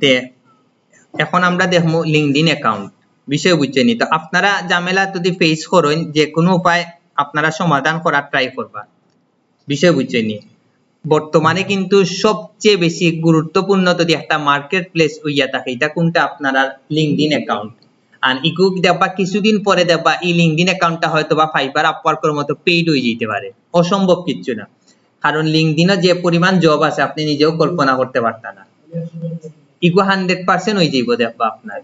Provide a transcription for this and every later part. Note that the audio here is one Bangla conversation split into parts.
তে এখন আমরা দেখবো লিঙ্কডইন অ্যাকাউন্ট বিষয় বুঝছেন। তো আপনারা ঝামেলা যদি ফেস করেন যে কোনো উপায় আপনারা সমাধান করার ট্রাই করবা বিষয় বুঝছেন। বর্তমানে কিন্তু সবচেয়ে বেশি গুরুত্বপূর্ণ যদি একটা মার্কেট প্লেস হইয়া থাকে এটা কোনটা আপনারা লিঙ্কডইন অ্যাকাউন্ট। আর ইকু দেখবা কিছুদিন পরে দেখবা এই লিঙ্কডইন অ্যাকাউন্টটা হয়তো বা ফাইবার আপওয়ার্কের মতো পেইড হয়ে যেতে পারে, অসম্ভব কিচ্ছু না। কারণ লিঙ্কডইনে যে পরিমাণ জব আছে আপনি নিজেও কল্পনা করতে পারতেন না। ইকু 100% হয়ে যাইব দেখবা আপনার,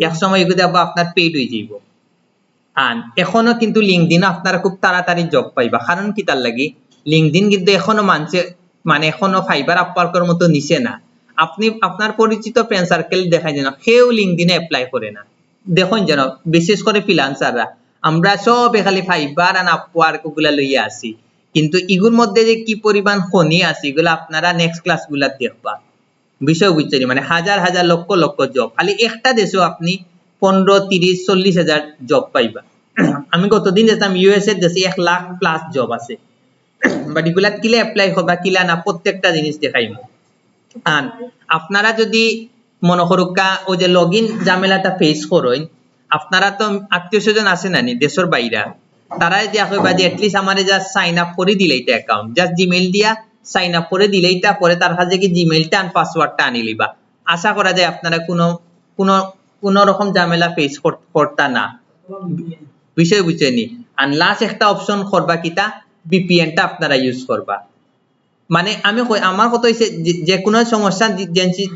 এক সময় ইকু দেখবা আপনার পেইড হয়ে যাইব। আর এখনো কিন্তু লিঙ্কডইনে আপনারা খুব তাড়াতাড়ি জব পাইবা, কারণ কি তার লাগি লিঙ্কডইন কিন্তু এখনো মানছে, মানে এখনো ফাইবার আপওয়ার্কের মতো নিছে না। আপনি আপনার পরিচিত ফ্রেন্ড সার্কেল দেখাই যেন কেউ লিঙ্কডইনে অ্যাপ্লাই করে না, দেখুন যেন বিশেষ করে ফ্রিল্যান্সাররা আমরা সব খালি ফাইবার আর আপওয়ার্ক ওগুলা লইয়া আসি, কিন্তু ইগুর মধ্যে যে কি পরিমাণ খনি আছে এগুলা আপনারা নেক্সট ক্লাস গুলা দেখবা বিষয় বুঝছেন। মানে হাজার হাজার লক্ষ লক্ষ জব, খালি একটা দেশেও আপনি 15, 30, 40 হাজার জব পাইবা। আমি গতদিন যেতাম ইউএসএ দেশে 1 লাখ প্লাস জব আছে, বাট এগুলা কিলে অ্যাপ্লাই করবা কিলা না প্রত্যেকটা জিনিস দেখাইমু। আর আপনারা যদি মনে করুকা ওই যে লগ ইন ঝামেলাটা ফেস করেন, আপনারা তো আত্মীয় স্বজন আছে না নি দেশের বাইরা, তারাই দিয়া কইবা যে এটলিস্ট আমারে জাস্ট সাইন আপ করে দিলেইটা অ্যাকাউন্ট জাস্ট জিমেইল দিয়া সাইন আপ করে দিলেইটা, পরে তার কাছে কি জিমেইলটা আর পাসওয়ার্ডটা আনি লিবা। আশা করা যায় আপনারা কোনো রকম ঝামেলা ফেস করতা না বিষয় বুঝছেনি। আর লাস্ট একটা অপশন করবা কিটা ভিপিএনটা আপনারা ইউজ করবা। মানে আমি কই আমার কথা হইছে যে কোনো সমস্যা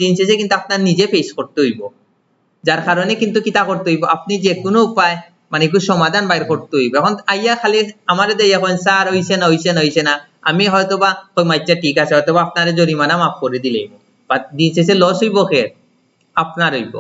জিনিসে কিন্তু আপনার নিজে ফেস করতে হইব, যার কারণে কিন্তু কিতা করতে হইব আপনি যে কোনো উপায় মানে একটু সমাধান বাইর করতে হইব। এখন আইয়া খালি আমারে দেয়া কোন স্যার হইছে না আমি হয়তোবা কই মাইচ্চা ঠিক আছে হয়তোবা আপনারে জরিমানা মাফ করে দিলেই, বাট দিছে লস হইব কে আপনার হইব।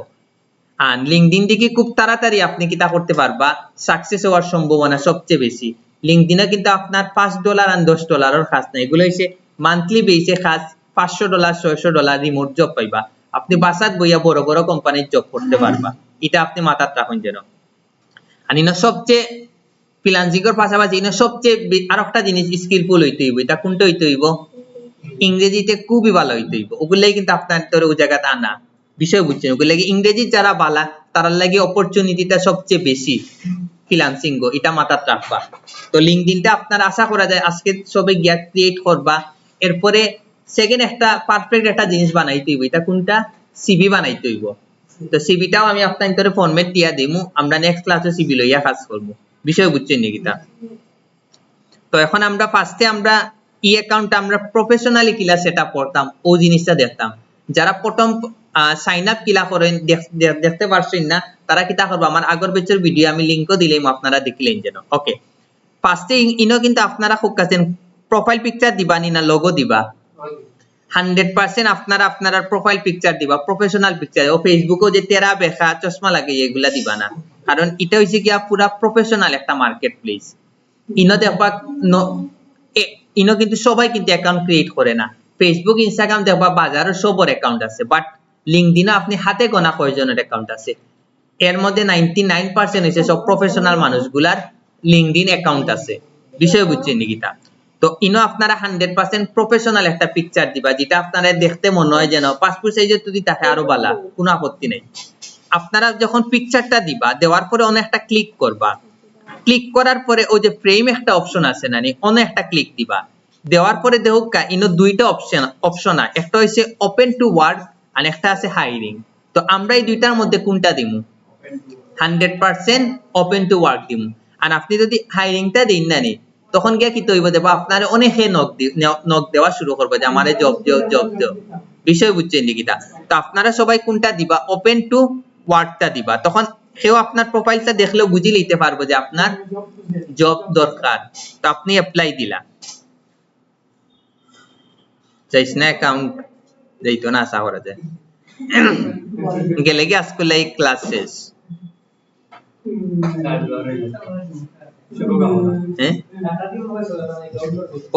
আর লিঙ্কডইন থেকে খুব তাড়াতাড়ি আপনি কিতা করতে পারবা সাকসেস হওয়ার সম্ভাবনা সবচেয়ে বেশি। লিঙ্কডইনে কিন্তু আপনার $5 আর $10 কাজ নাই, এগুলো হইছে মান্থলি বেসে কাজ। $500, $600 রিমোট জব পাইবা, আপনি বাসাত বইয়া বড় বড় কোম্পানির জব করতে পারবা, এটা আপনি মাথাত রাখুন যেন। আর ইনো সবচেয়ে ফ্রিল্যান্সিংয়ের পাশাপাশি ইনো সবচেয়ে আরেকটা জিনিস স্কিলফুল হইতে হইব, এটা কোনটা হইতে হইব ইংরেজিতে খুবই ভালো হইতে হইব। ওগুলাই কিন্তু আপনার তোর ওই জায়গাতে আনা বিষয় বুঝছেন। ওগুলো লাগে ইংরেজি যারা বালা তার লাগে অপরচুনিটিটা সবচেয়ে বেশি ফ্রিল্যান্সিং গো, এটা মাথাত রাখবা। তো লিঙ্কডইনটা আপনার আশা করা যায় আজকে সবে গিয়া ক্রিয়েট করবা, এরপরে সেকেন্ড একটা পারফেক্ট একটা জিনিস বানাইতে হইব, এটা কোনটা সিভি বানাইতে হইব। তো সিভিটাও আমি আপনাদের ফরম্যাট দিয়া দিমু, আমরা নেক্সট ক্লাসে সিভি লইয়া কাজ করব বিষয় বুঝছেন নি কিতা। তো এখন আমরা ফার্স্টে আমরা ই অ্যাকাউন্ট আমরা প্রফেশনালি কিলা সেটআপ করতাম ও জিনিসটা দেখতাম। যারা প্রথম সাইন আপ কিলা করেন দেখতে পারছেন না তারা কিতা করবে আমার আগের ব্যাচের ভিডিও আমি লিংকও দিলাম আপনারা দেখলেন যেন। ওকে ফার্স্টে ইনো কিন্তু আপনারা খুব কাছেন প্রোফাইল পিকচার দিবা নি না লোগো দিবা 100% আপনারা আপনার প্রোফাইল পিকচার দিবা প্রফেশনাল পিকচার। ও ফেসবুকও যে তেরা বেখা চশমা লাগে এগুলা দিবা না, কারণ এটা হইছে কি পুরা প্রফেশনাল একটা মার্কেট প্লেস। ইনো দেখবা ইনো কিন্তু সবাই কিন্তু অ্যাকাউন্ট ক্রিয়েট করে না। ফেসবুক ইনস্টাগ্রাম দেখবা বাজারে সবার অ্যাকাউন্ট আছে, বাট লিঙ্কডইনে আপনি হাতে গোনা কয়জনের অ্যাকাউন্ট আছে। এর মধ্যে 99% হইছে সব প্রফেশনাল মানুষগুলার লিঙ্কডইন অ্যাকাউন্ট আছে বিষয় বুঝছেন নি কিতা। তো ইনো আপনারা 100% প্রফেশনাল একটা পিকচার দিবা যেটা আপনারা দেখতে মনে হয় যেন পাসপোর্ট সাইজের যদি থাকে আরো ভালো, কোনো আপত্তি নাই। আপনারা যখন পিকচারটা দিবা দেওয়ার পরে অনেকটা ক্লিক করবা, ক্লিক করার পরে ওই যে ফ্রেম একটা অপশন আছে না অন্য একটা ক্লিক দিবা, দেওয়ার পরে দেখুকা ইনো দুইটা অপশন একটা হইছে ওপেন টু ওয়ার্ক আর একটা আছে হাইরিং। তো আমরা এই দুইটার মধ্যে কোনটা দিমু 100% ওপেন টু ওয়ার্ক দিমু। আর আপনি যদি হাইরিংটা দিন না নি তখন গিয়া কি তৈব দেব আপনার অনেকে নক দেওয়া শুরু করবে যে আমারে জব দিও বিষয় বুঝছেন নিকিতা। তো আপনারা সবাই কোনটা দিবা ওপেন টু ওয়ার্কটা দিবা, তখন কেউ আপনার প্রোফাইলটা দেখলেও বুঝে নিতে পারবো যে আপনার জব দরকার। তো আপনি অ্যাপ্লাই দিলা চাইছ না অ্যাকাউন্ট যাইতো না আশা করা যায় গেলে কি আজকে এই ক্লাস শেষ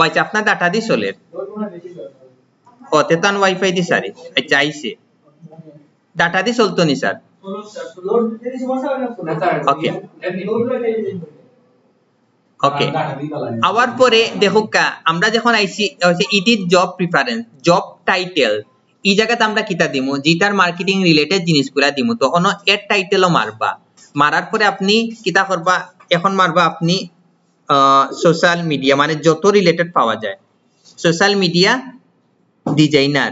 আচ্ছা আপনার ডাটা দিয়ে চলে ওতে তো ওয়াইফাই দি সারি আচ্ছা আইছে ডাটা দিয়ে চলতো নি স্যার। ওকে ওকে আবার পরে দেখুকা আমরা যখন আইসি edit job preference job title এই জায়গাতে আমরা কিতা দিমু যেটার মার্কেটিং রিলেটেড জিনিসগুলা দিমু তখন এর টাইটেলও মারবা মারার পরে আপনি কিতা করবা এখন মারবা আপনি সোশ্যাল মিডিয়া মানে যত রিলেটেড পাওয়া যায় social media designer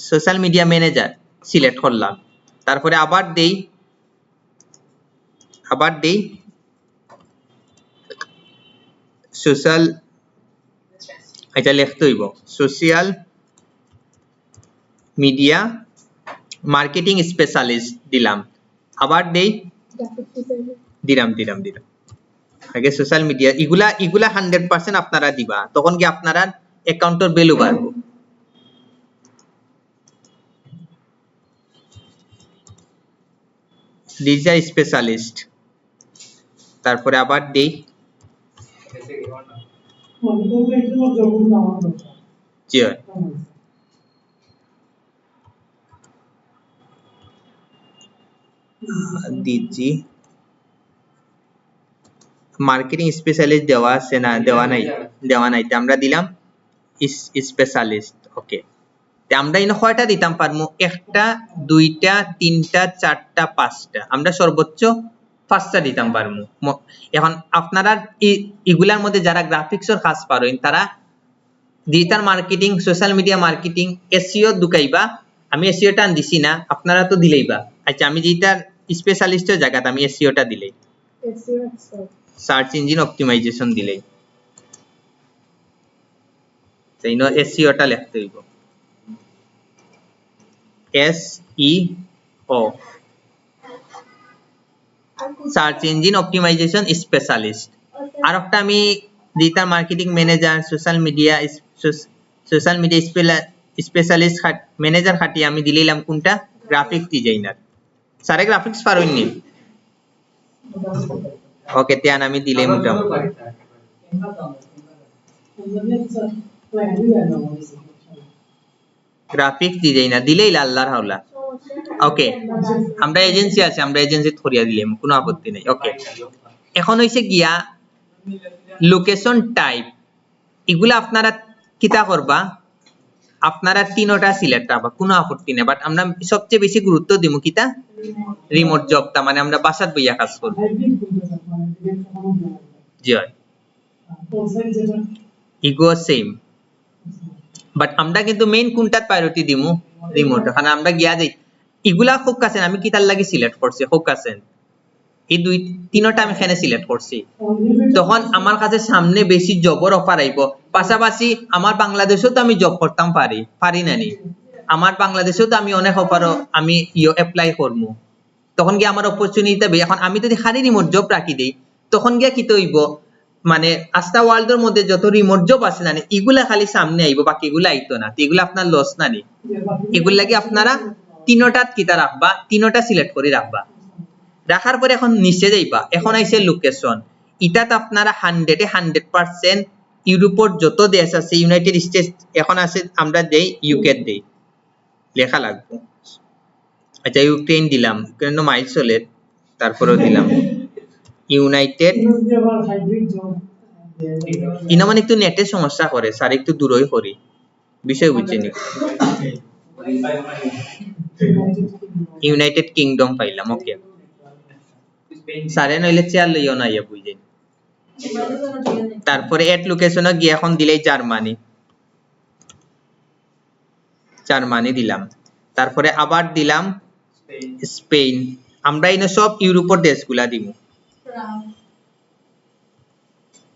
social media manager select করলাম তারপরে আবার দেই সোশ্যাল এটা লিখতে হইব সোশ্যাল মিডিয়া মার্কেটিং স্পেশালিস্ট দিলাম আবার দিলাম আগে সোশ্যাল মিডিয়া এগুলা 100% আপনারা দিবা তখন কি আপনারা অ্যাকাউন্টের ভ্যালু বাড়বে ডিজিটাল স্পেশালিস্ট তারপরে আবার দেই জি দিচ্ছি মার্কেটিং স্পেশালিস্ট দেওয়া আছে না দেওয়া নাই আমরা দিলাম স্পেশালিস্ট ওকে আমরা ইনো কয়টা দিতাম পারমু একটা দুইটা তিনটা চারটা পাঁচটা আমরা সর্বোচ্চ 5টা দিতাম পারমু এখন আপনারা এগুলার মধ্যে যারা গ্রাফিক্সের কাজ পারেন তারা digital marketing social media marketing SEO দুকাইবা আমি এসইওটা দিছি না আপনারা তো দিলেইবা আচ্ছা আমি যেটা স্পেশালিস্টের জায়গাতে আমি এসইওটা দিলেই সার্চ ইঞ্জিন অপটিমাইজেশন দিলেই তাই না এসইওটা লিখতে হইব SEO search engine optimisation specialist আর একটা আমি digital marketing manager social media specialist manager খাটি আমি দিলাম কোনটা গ্রাফিক ডিজাইনার সারে গ্রাফিক্স পারোইনি ওকে তিয়ান আমি দিলাই মোটামুটি গ্রাফিক্স ডিজাইনার দিলেই আল্লাহর হাওলা ওকে আমরা এজেন্সি আছে আমরা এজেন্সি থরিয়া দিলাম কোনো আপত্তি নাই ওকে এখন হইছে গিয়া লোকেশন টাইপ এগুলা আপনারা কিতা করবা আপনারা তিনটা সিলেক্ট করবা কোনো আপত্তি নাই বাট আমরা সবচেয়ে বেশি গুরুত্ব দিমু কিতা রিমোট জবটা মানে আমরা বাসাত বইয়া কাজ করব জি ইগো সেম বাট আমরা কিন্তু মেইন কোনটার প্রায়োরিটি দিমু রিমোট কারণ আমরা গিয়া যাই এগুলা খুব কাছে আমি কি তার লাগি সিলেক্ট করছি খুব কাছে এই তিনটা আমি এখানে সিলেক্ট করছি তখন আমার কাছে সামনে বেশি জবর অফার আইব পাশাপাশি আমার বাংলাদেশেও তো আমি জব করতাম পারি নানি আমার বাংলাদেশেও তো আমি অনেক অফারও আমি অ্যাপ্লাই করবো তখন গিয়ে আমার অপরচুনিটি হবে এখন আমি যদি খালি রিমোট জব রাখি দেই তখন গিয়া কি হইব মানে আস্তা ওয়ার্ল্ডের মধ্যে যত রিমোট জব আছে না এগুলা খালি সামনে আইব বাকি এগুলা আইতো না এগুলা আপনার লস না নি এগুলা লাগি আপনারা তিনটা কিতা রাখবা তিনটা সিলেক্ট করে রাখবা রাখার পরে এখন নিচে যাইবা এখন আইছে লোকেশন ইটাত আপনারা 100% ইউরোপের যত দেশ আছে ইউনাইটেড স্টেটস এখন আছে আমরা দেই ইউকে দেই লেখা লাগবে আচ্ছা ইউক্রেন দিলাম কেন মাইল চলে তারপরেও দিলাম ইউনাইটেড ইনা মানে একটু নেটের সমস্যা করে স্যার একটু দূরই করি বিষয় বুঝছেন ইউনাইটেড কিংডম পাইলাম ওকে সারে নইলে চেয়ার লইও না ইয়া বুঝেন তারপরে এট লোকেশনে গিয়ে এখন দিলেই জার্মানি দিলাম তারপরে আবার দিলাম স্পেন আমরা ইনো সব ইউরোপের দেশগুলা দিব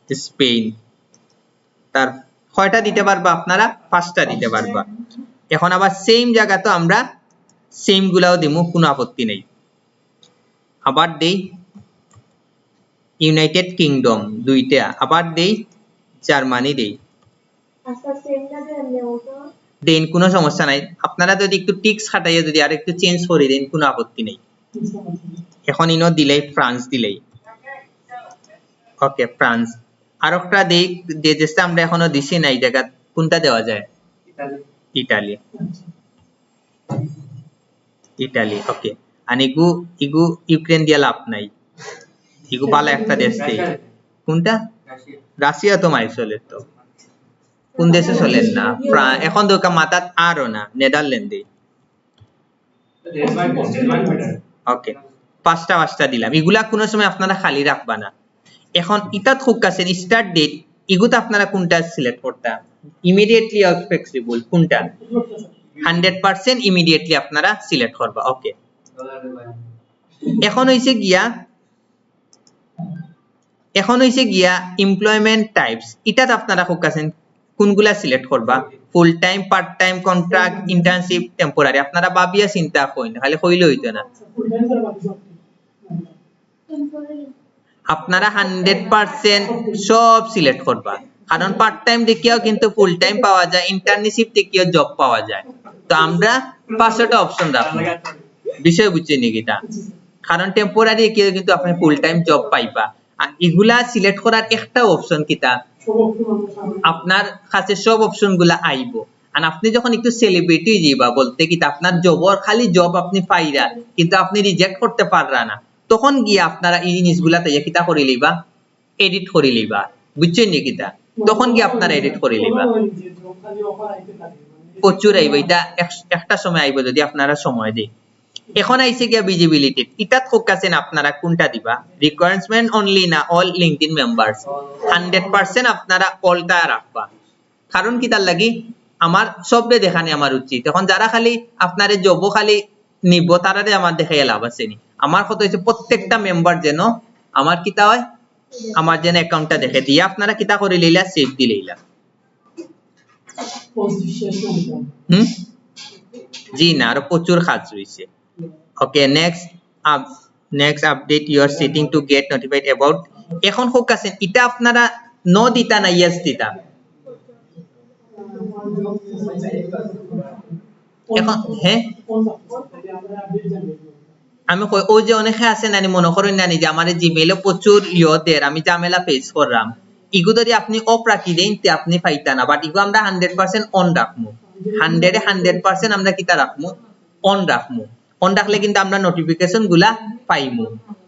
স্পেন তার কয়টা দিতে পারবা আপনারা 5টা দিতে পারবা এখন আবার সেম জায়গা তো আমরা সেম গুলাও দিমু কোনো আপত্তি নেই আবার দেই ইউনাইটেড কিংডম দুইটা আবার দেই জার্মানি দেই আচ্ছা সেমটা দেন কোনো সমস্যা নাই আপনারা যদি একটু টিক্স খাটাইয়া যদি আর একটু চেঞ্জ করে দেন কোনো আপত্তি নেই এখন ইনো দিলেই ফ্রান্স দিলেই ওকে ফ্রান্স আর একটা দেই যে দেশটা আমরা এখনো দিছি না এই জায়গা কোনটা দেওয়া যায় ইতালি ওকে আর ইগু ইউক্রেন দিয়া লাভ নাই ইগু ভালো একটা দেশ দেই কোনটা রাশিয়া তো মাই চলে তো কোন দেশে চলেন না এখন দোকা মাথাত আরও না নেদারল্যান্ডে ওকে, পাঁচটা দিলাম। এগুলা কোনো সময় আপনারা খালি রাখবা না। এখন ইটাত খুব কাছে স্টার্ট ডেট, এগুতো আপনারা কোনটা সিলেক্ট করতা? ইমিডিয়েটলি অর ফ্লেক্সিবল কোনটা? 100% ইমিডিয়েটলি আপনারা সিলেক্ট করবা। ওকে, এখন হইছে গিয়া এমপ্লয়মেন্ট টাইপস। এটাত আপনারা খুব কাছে কোনগুলা সিলেক্ট করবা? Full time, part time, contract, internship, temporary. আপনারা ভাবিয়া চিন্তা কইন, খালি কইলে হইতো না। আপনারা 100% সব সিলেক্ট করবা, কারণ পার্ট টাইম দেখিয়াও কিন্তু ফুল টাইম পাওয়া যায়, ইন্টার্নশিপ দেখিয়াও জব পাওয়া যায়। তো আমরা পাঁচটা অপশন রাখবো। বিষয় বুঝছেন নাকিটা? কারণ টেম্পোরারি দেখিয়াও কিন্তু আপনি ফুল টাইম জব পাইবা। আর এগুলা সিলেক্ট করার একটা অপশন কিটা, আপনার কাছে সব অপশন গুলা আইবো। আর আপনি যখন একটু সেলিব্রিটি যাইবা, বলতে কি আপনার জবর খালি জব আপনি পাইরা কিন্তু আপনি রিজেক্ট করতে পাররা না, তখন গিয়ে আপনারা এই জিনিসগুলা তাইয়া কিতা করে লইবা? এডিট করে লইবা। বুঝছেন নি কিতা? তখন গিয়ে আপনারা এডিট করে লইবা। প্রচুর আইব, এটা একটা সময় আইব যদি আপনারা সময় দেই। এখন আইছে গিয়া ভিজিবিলিটি। ইটাত ফোকাস আপনারা কোনটা দিবা? রিকোয়ারমেন্ট অনলি না অল লিংকডইন মেম্বারস? 100% আপনারা অলটা রাখবা। কারণ কি তার লাগি? আমার সবরে দেখানি আমার উচিত। এখন যারা খালি আপনারে জব খালি নিব তারারে আমার দেখাই লাভ আছে নি। আমার কথা হইছে প্রত্যেকটা মেম্বার যেন আমার কিতা হয়, আমার যেন অ্যাকাউন্টটা দেখে দিয়ে আপনারা কিতা করে লইলা, সেভ দি লইলা। জি না, আরো প্রচুর কাজ রইছে। ওকে, next update you are setting to get notified about. এখন ফোকাস এটা আপনারা নো দিতা না ইয়েস দিতা? এখন হ্যাঁ, আমি কই ওই যে অনেকে আছে নানি মনে করেন নানি যে আমার জিমেইলে প্রচুর ইয়দের আমি ঝামেলা ফেস করলাম, ইগু যদি আপনি অফ রাখি দেন তে আপনি পাইতা না। বাট ইগু আমরা 100% অন রাখমু। 100% আমরা কিতা রাখমু? অন রাখমু। অন রাখলে কিন্তু আমরা নোটিফিকেশন গুলা পাইমু।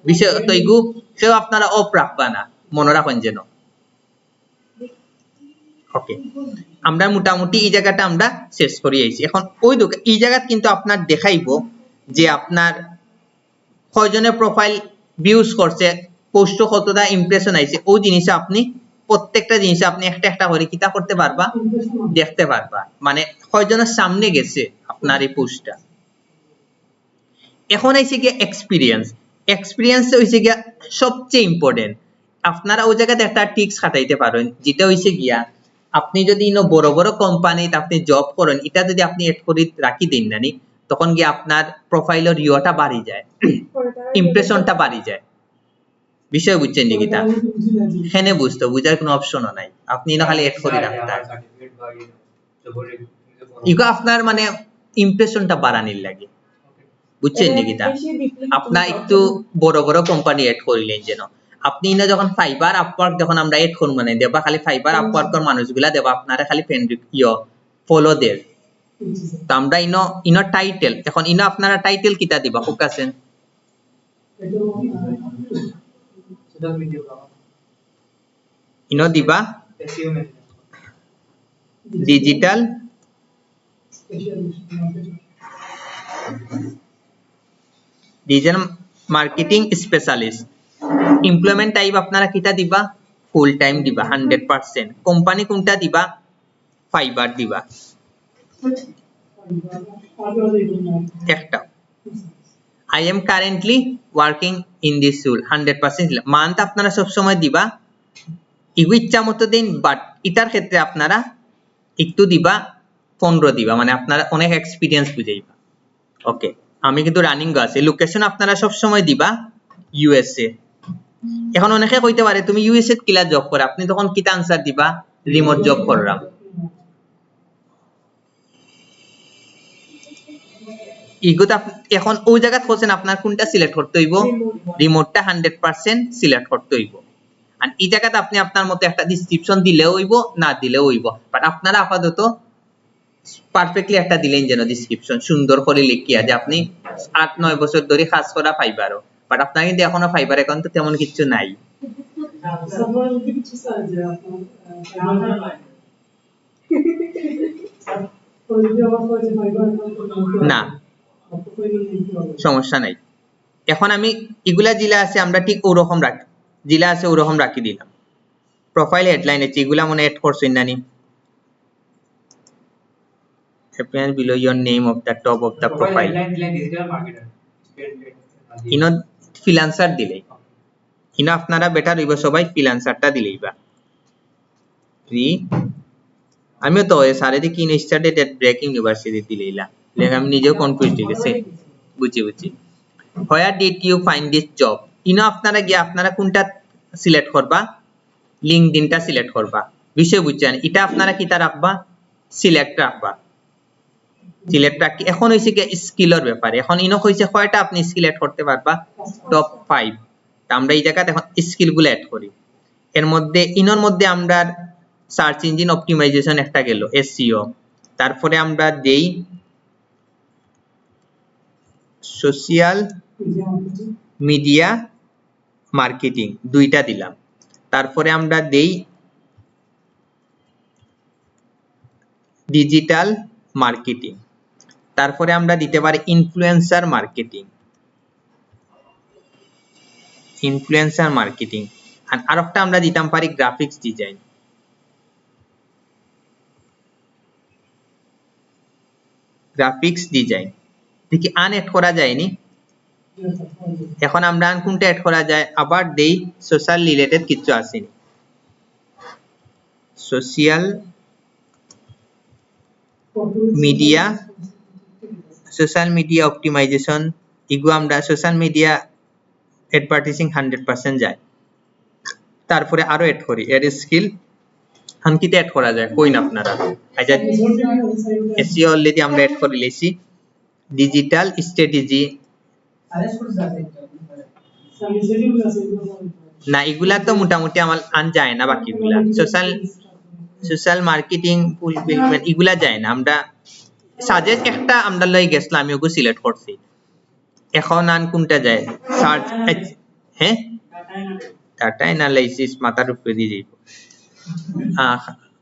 বিষয় তো ইগু কেউ আপনারা অফ রাখবা না, মনে রাখেন যেন। ওকে, আমরা মোটামুটি এই জায়গাটা আমরা শেষ করি আইছি। এখন ওই এই জায়গা কিন্তু আপনার দেখাইবো যে আপনার কয়জনের প্রোফাইল ভিউজ করছে, পোস্ট কতটা ইমপ্রেশন আইছে, ওই জিনিসে আপনি প্রত্যেকটা জিনিসে আপনি একটা একটা করে কিতা করতে পারবা, দেখতে পারবা। মানে কয়জনের সামনে গেছে আপনার এই পোস্টটা। এখন আইছে কি এক্সপিরিয়েন্স হইছে গিয়া সবচেয়ে ইম্পর্টেন্ট। আপনারা ওই জায়গাতে একটা টিক্স খাটাইতে পারেন, যেটা হইছে গিয়া আপনি যদি বড় বড় কোম্পানিতে আপনি জব করেন, এটা যদি আপনি এড করে রাখি দিন নানি, তখন গিয়ে আপনার প্রোফাইলের ইয়োটা বাড়ি যায়, ইমপ্রেশনটা বাড়ি যায়। বিষয় বুঝছেন নাকি? তা হেনে বুঝার কোনো অপশনও নাই, আপনি না খালি এড করে রাখতে ইগো আপনার মানে ইমপ্রেশনটা বাড়ানির লাগে। বুঝছেন নাকি? তা আপনার একটু বড় বড় কোম্পানি এড করিলেন যেন আপনি না যখন ফাইবার আপওয়ার্ক যখন আমরা এড করব মানে দেবা খালি ফাইবার আপওয়ার্কের মানুষগুলা দেবা আপনারা খালি ফ্রেন্ড ফলো দের। তো আমরা ইনো টাইটেল, এখন আপনারা টাইটেল কিটা দিবা? ফোকাসেন দিবা digital marketing specialist. Employment type আপনারা কিটা দিবা? ফুল টাইম দিবা 100%। কোম্পানি কোনটা দিবা? ফাইবার দিবা একটা। I am currently working in this role 100%। Month আপনারা সব সময় দিবা ইগু ইচ্ছা মতো দিন, বাট এটার ক্ষেত্রে আপনারা একটু দিবা 15 দিবা, মানে আপনারা অনেক এক্সপিরিয়েন্স বুঝাইবা। ওকে, আমি কিন্তু রানিং আছে। লোকেশন আপনারা সব সময় দিবা ইউএসএ। এখন অনেকে কইতে পারে তুমি ইউএসএ কিলা জব করে, আপনি তখন কিটা আনসার দিবা? রিমোট জব করলাম। ইগুতা এখন ওই জায়গা খোঁজেন আপনার কোনটা সিলেক্ট করতে হইব? রিমোটটা 100% সিলেক্ট করতে হইব। আর এই জায়গাতে আপনি আপনার মতো একটা ডেসক্রিপশন দিলেও হইব, না দিলেও হইব, বাট আপনারা আপাতত পারফেক্টলি একটা দিলেন যেন ডেসক্রিপশন সুন্দর করে লিখিয়া যে আপনি 8-9 বছর ধরে কাজ করা ফাইবারও, বাট আপনার কিন্তু এখনো ফাইবার অ্যাকাউন্ট তো তেমন কিছু নাই। না, সমস্যা নাই। এখন আমি এগুলা জিলা আছে আমরা ঠিক ওরকম রাখি, জিলা আছে ওরকম রাখি দিলাম। প্রোফাইল হেডলাইন আছে এগুলা মনে এড করছেন নানি, appearance below your name of the top of the profile ইনো ফ্রিল্যান্সার দিলে ইনো আপনারা বেটার হইব সবাই ফ্রিল্যান্সারটা দিলেই বা ফ্রি। আমিও তো সারেদি কি স্টার্টেড এট ব্রেক ইউনিভার্সিটি দিলেইলা, আমি নিজেও কনফিউজ হয়ে গেছে। বুঝছি। Where did you find this job, ইনো আপনারা গিয়ে আপনারা কোনটা সিলেক্ট করবা, লিঙ্কডইনটা সিলেক্ট করবা। বিষয় বুঝছেন, এটা আপনারা কিটা রাখবা, সিলেক্ট রাখবা। সিলেক্ট রাখি এখন হইছে কি স্কিলের ব্যাপারে, এখন ইনো কইছে কয়টা আপনি স্কিল এড করতে পারবা, টপ 5। তা আমরা এই জায়গাতে এখন স্কিল গুলো এড করি। এর মধ্যে ইনোর মধ্যে আমরা সার্চ ইঞ্জিন অপটিমাইজেশন একটা গেল এসইও, তারপরে আমরা দেই সোশ্যাল মিডিয়া মার্কেটিং, দুইটা দিলাম। তারপরে আমরা দেই ডিজিটাল মার্কেটিং, তারপরে আমরা দিতে পারি ইনফ্লুয়েন্সার মার্কেটিং, আর আরেকটা আমরা দিতাম পারি গ্রাফিক্স ডিজাইন। দেখি আন এড করা যায়নি, এখন আমরা আন কোনটা এড করা যায়, আবার দেই সোশ্যাল রিলেটেড কিছু আসেনি, সোশ্যাল মিডিয়া অপটিমাইজেশন, এগুলো আমরা সোশ্যাল মিডিয়া অ্যাডভার্টাইজিং 100% যায়। তারপরে আরো এড করি এর স্কিল, হানকিতে এড করা যায় কইন আপনারা, আচ্ছা এসইও অলরেডি আমরা এড করে লিয়েছি। ডিজিটাল স্ট্র্যাটেজি না, এগুলা তো মোটামুটি আমার আন যায় না, বাকিগুলা সোশ্যাল মার্কেটিং ফুলফিলমেন্ট এগুলা যায় না। আমরা সাজেস্ট একটা আমরা লই গেছলাম, আমি ওগুলো সিলেক্ট করছি। এখন আন কোনটা যায়, সার্চ, হ্যাঁ ডাটা অ্যানালাইসিস মাথার উপরে দিয়ে যাইব।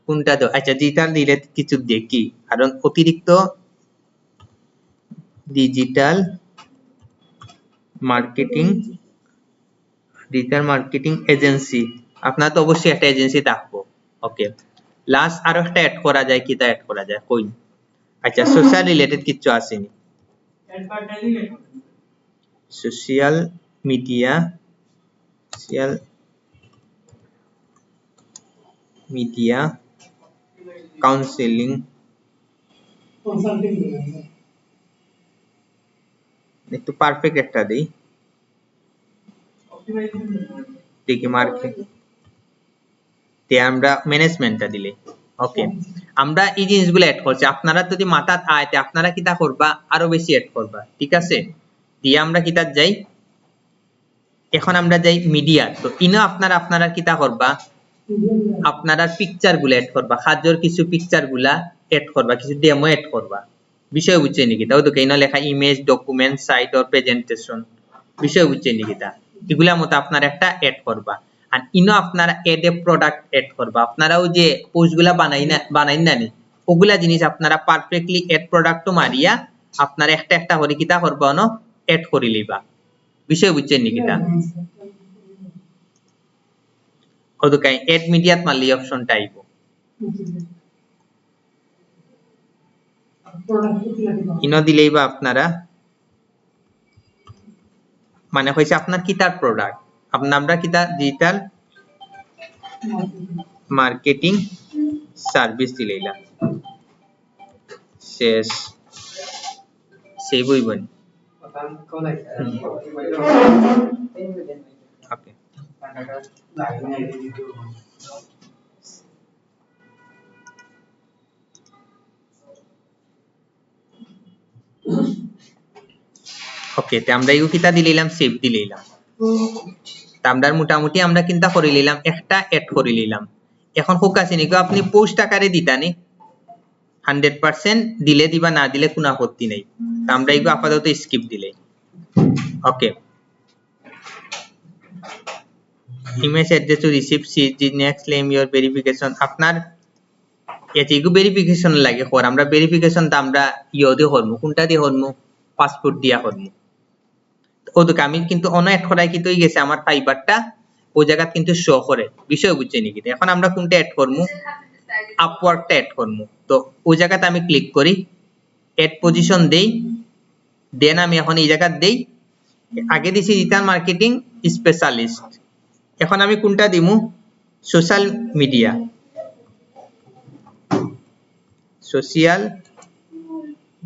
কোনটা তো আচ্ছা ডিজিটাল দিলে কিছু দেখি, কারণ অতিরিক্ত ডিজিটাল মার্কেটিং এজেন্সি, আপনার তো অবশ্যই একটা এজেন্সি থাকবো। ওকে, লাস্ট আরো একটা অ্যাড করা যায়, কিটা অ্যাড করা যায় কই, আচ্ছা সোশ্যাল রিলেটেড কিছু আসেনি, সোশ্যাল মিডিয়া কাউন্সেলিং, একটু পারফেক্ট একটা দেই দেখি মার্কেট তে আমরা ম্যানেজমেন্টটা দিলে। ওকে, আমরা এই জিনিসগুলো অ্যাড করছি, আপনারা যদি মাথাত আয়তে আপনারা কিটা করবা, আরো বেশি অ্যাড করবা। ঠিক আছে, দিয়ে আমরা কিটা যাই, এখন আমরা যাই মিডিয়া। তো ইনো আপনারা কিটা করবা, আপনারা পিকচার গুলা এড করবা, খাদ্যর কিছু পিকচার গুলা এড করবা, কিছু ডেমো এড করবা। বিষয় বুঝছে নাকি, তাও তো কেন লেখা image, document, site or presentation, বিষয় বুঝছে নাকি, তা এগুলা মতো আপনারা একটা এড করবা। আর ইনো আপনারা এড এ প্রোডাক্ট এড করবা। আপনারাও যে পোস্ট গুলা বানাই না নি, ওগুলা জিনিস আপনারা পারফেক্টলি এড প্রোডাক্ট মারিয়া আপনারা একটা করে কিতা করবা ন এড করে লিবা। বিষয় বুঝছেন নাকি, তা ওদুকাই এড মিডিয়াত মারলি অপশনটা আইব। ইনো দিলেই বা আপনারা মানে হইছে আপনার কিতার প্রোডাক্ট, আমরা কিতা ডিজিটাল মার্কেটিং সার্ভিস দিলেইলা, শেষ সেভ হইবনি। ওকে, ওকে তে আমরা ইউ কিতা দিলাম, সেভ দিলাম। তা আমরা মোটামুটি আমরা কিন্তা করে নিলাম, একটা এড করে নিলাম। এখন ফোকাস নিকো আপনি পোস্ট আকারে দিতানি 100% দিলে দিবা, না দিলে কোনো আপত্তি নাই। তা আমরা ইগো আপাতত স্কিপ দিলে। Okay, image address to receive সিজি নেক্সট ক্লেম ইওর ভেরিফিকেশন, আপনার এটিগো ভেরিফিকেশন লাগে কর, আমরা ভেরিফিকেশন তা আমরা ইও দিয়ে করব, কোনটা দিয়ে করব, পাসপোর্ট দিয়া করব ওদিকে আমি কিন্তু অন অ্যাড করাই কিন্তু হয়ে গেছে আমার ফাইবারটা ওই জায়গা কিন্তু শো করে বিষয় বুঝছে নাকি এখন আমরা কোনটা অ্যাড করব আপওয়ার্কটা অ্যাড করব তো ওই জায়গাতে আমি ক্লিক করি এড পজিশন দেই দেন আমি এখন এই জায়গা দেই আগে দিছি ডিজিটাল মার্কেটিং স্পেশালিস্ট এখন আমি কোনটা দিমু সোশ্যাল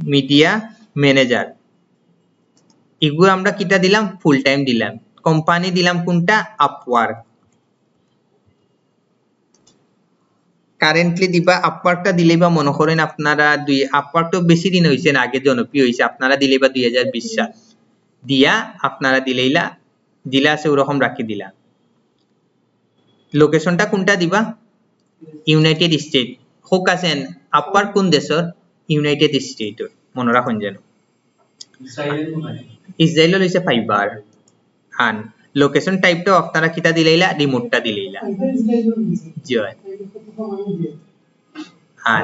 মিডিয়া ম্যানেজার এগুলো আমরা কিটা দিলাম ফুল টাইম দিলাম কোম্পানি দিলাম কোনটা আপওয়ার্ক কারেন্টলি দিবা আপওয়ার্কটা দিলেই বা মনে করেন আপনারা দুই আপওয়ার্ক তো বেশি দিন হইছে না আগে জনপ্রিয় হইছে আপনারা দিলেই বা 2020 সাল দিয়া আপনারা দিলেইলা দিলা আছে ওরকম রাখি দিলা লোকেশনটা কোনটা দিবা ইউনাইটেড স্টেট হোক আছেন আপওয়ার্ক কোন দেশর ইউনাইটেড স্টেটর মনে রাখুন যেন ইসরায়েল হইছে ফাইবার আন লোকেশন টাইপটা আপনারা কিটা দিলেইলা রিমোটটা দিলেইলা জয় আর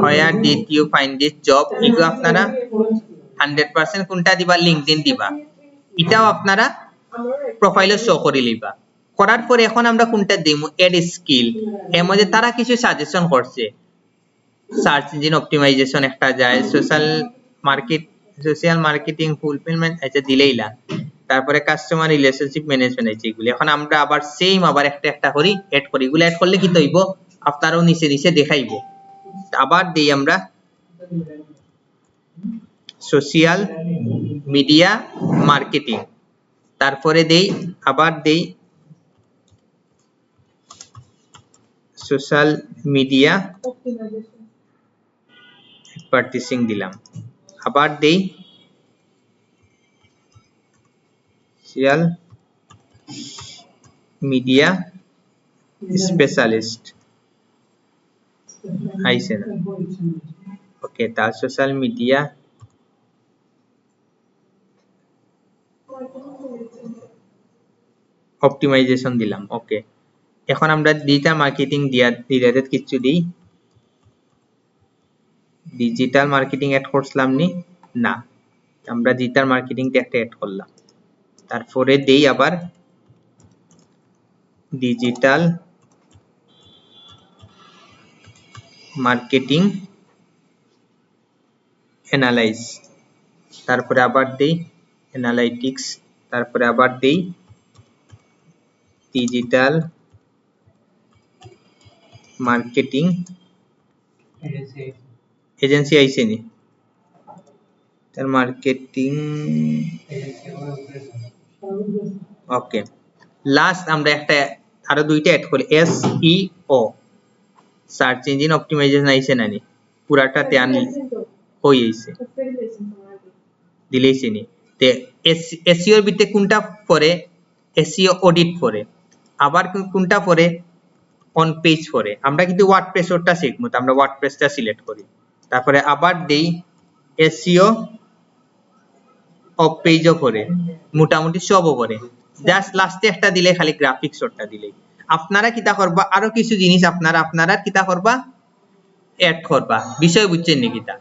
where did you find this job এগুলো আপনারা 100% কোনটা দিবা লিংকডইন দিবা এটাও আপনারা প্রোফাইলে শো করে লিবা করার পরে এখন আমরা কোনটা দেবো এড স্কিল এর মধ্যে তারা কিছু সাজেশন করছে সার্চ ইঞ্জিন অপটিমাইজেশন একটা যায় সোশ্যাল মার্কেটিং ফুলফিলমেন্ট আচ্ছা দিলেইলা তারপরে কাস্টমার রিলেশনশিপ ম্যানেজমেন্ট আছে এগুলো এখন আমরা আবার সেম আবার একটা করি এড করি এগুলো এড করলে কি হইব আপনারাও নিচে নিচে দেখাইবো আবার দেই আমরা সোশ্যাল মিডিয়া মার্কেটিং তারপরে দেই আবার দেই সোশ্যাল মিডিয়া অ্যাডভার্টাইজিং দিলাম আবার দেই সোশ্যাল মিডিয়া স্পেশালিস্ট আইছে না ওকে তার সোশ্যাল মিডিয়া অপটিমাইজেশন দিলাম ওকে এখন আমরা ডিজিটাল মার্কেটিং রিলেটেড কিছু দিই ডিজিটাল মার্কেটিং অ্যাড করলাম না আমরা ডিজিটাল মার্কেটিং একটা অ্যাড করলাম তারপরে দেই আবার ডিজিটাল মার্কেটিং অ্যানালাইজ তারপরে আবার দেই অ্যানালাইটিক্স তারপরে আবার দেই ডিজিটাল মার্কেটিং এজেন্সি আইছে নি তার মার্কেটিং ওকে লাস্ট আমরা একটা আরো দুইটা অ্যাড করি SEO সার্চ ইঞ্জিন অপটিমাইজেশন আইছে না নি পুরাটাতে আনি হই আইছে দিলেইছে নি তে SEO এর ভিতরে কোনটা পরে SEO অডিট পরে আবার কোনটা পরে অন পেজ পরে আমরা কিন্তু ওয়ার্ডপ্রেস ওরটা শিখবো আমরা ওয়ার্ডপ্রেসটা সিলেক্ট করি তারপরে আবার দেই SEO অফ পেজও পরে মোটামুটি সবও পরে জাস্ট লাস্টে একটা দিলে খালি গ্রাফিক্স ওরটা দিলেই আপনারা কিটা করবা আরো কিছু জিনিস আপনারা কিটা করবা অ্যাড করবা বিষয় বুঝছেন নি কিটা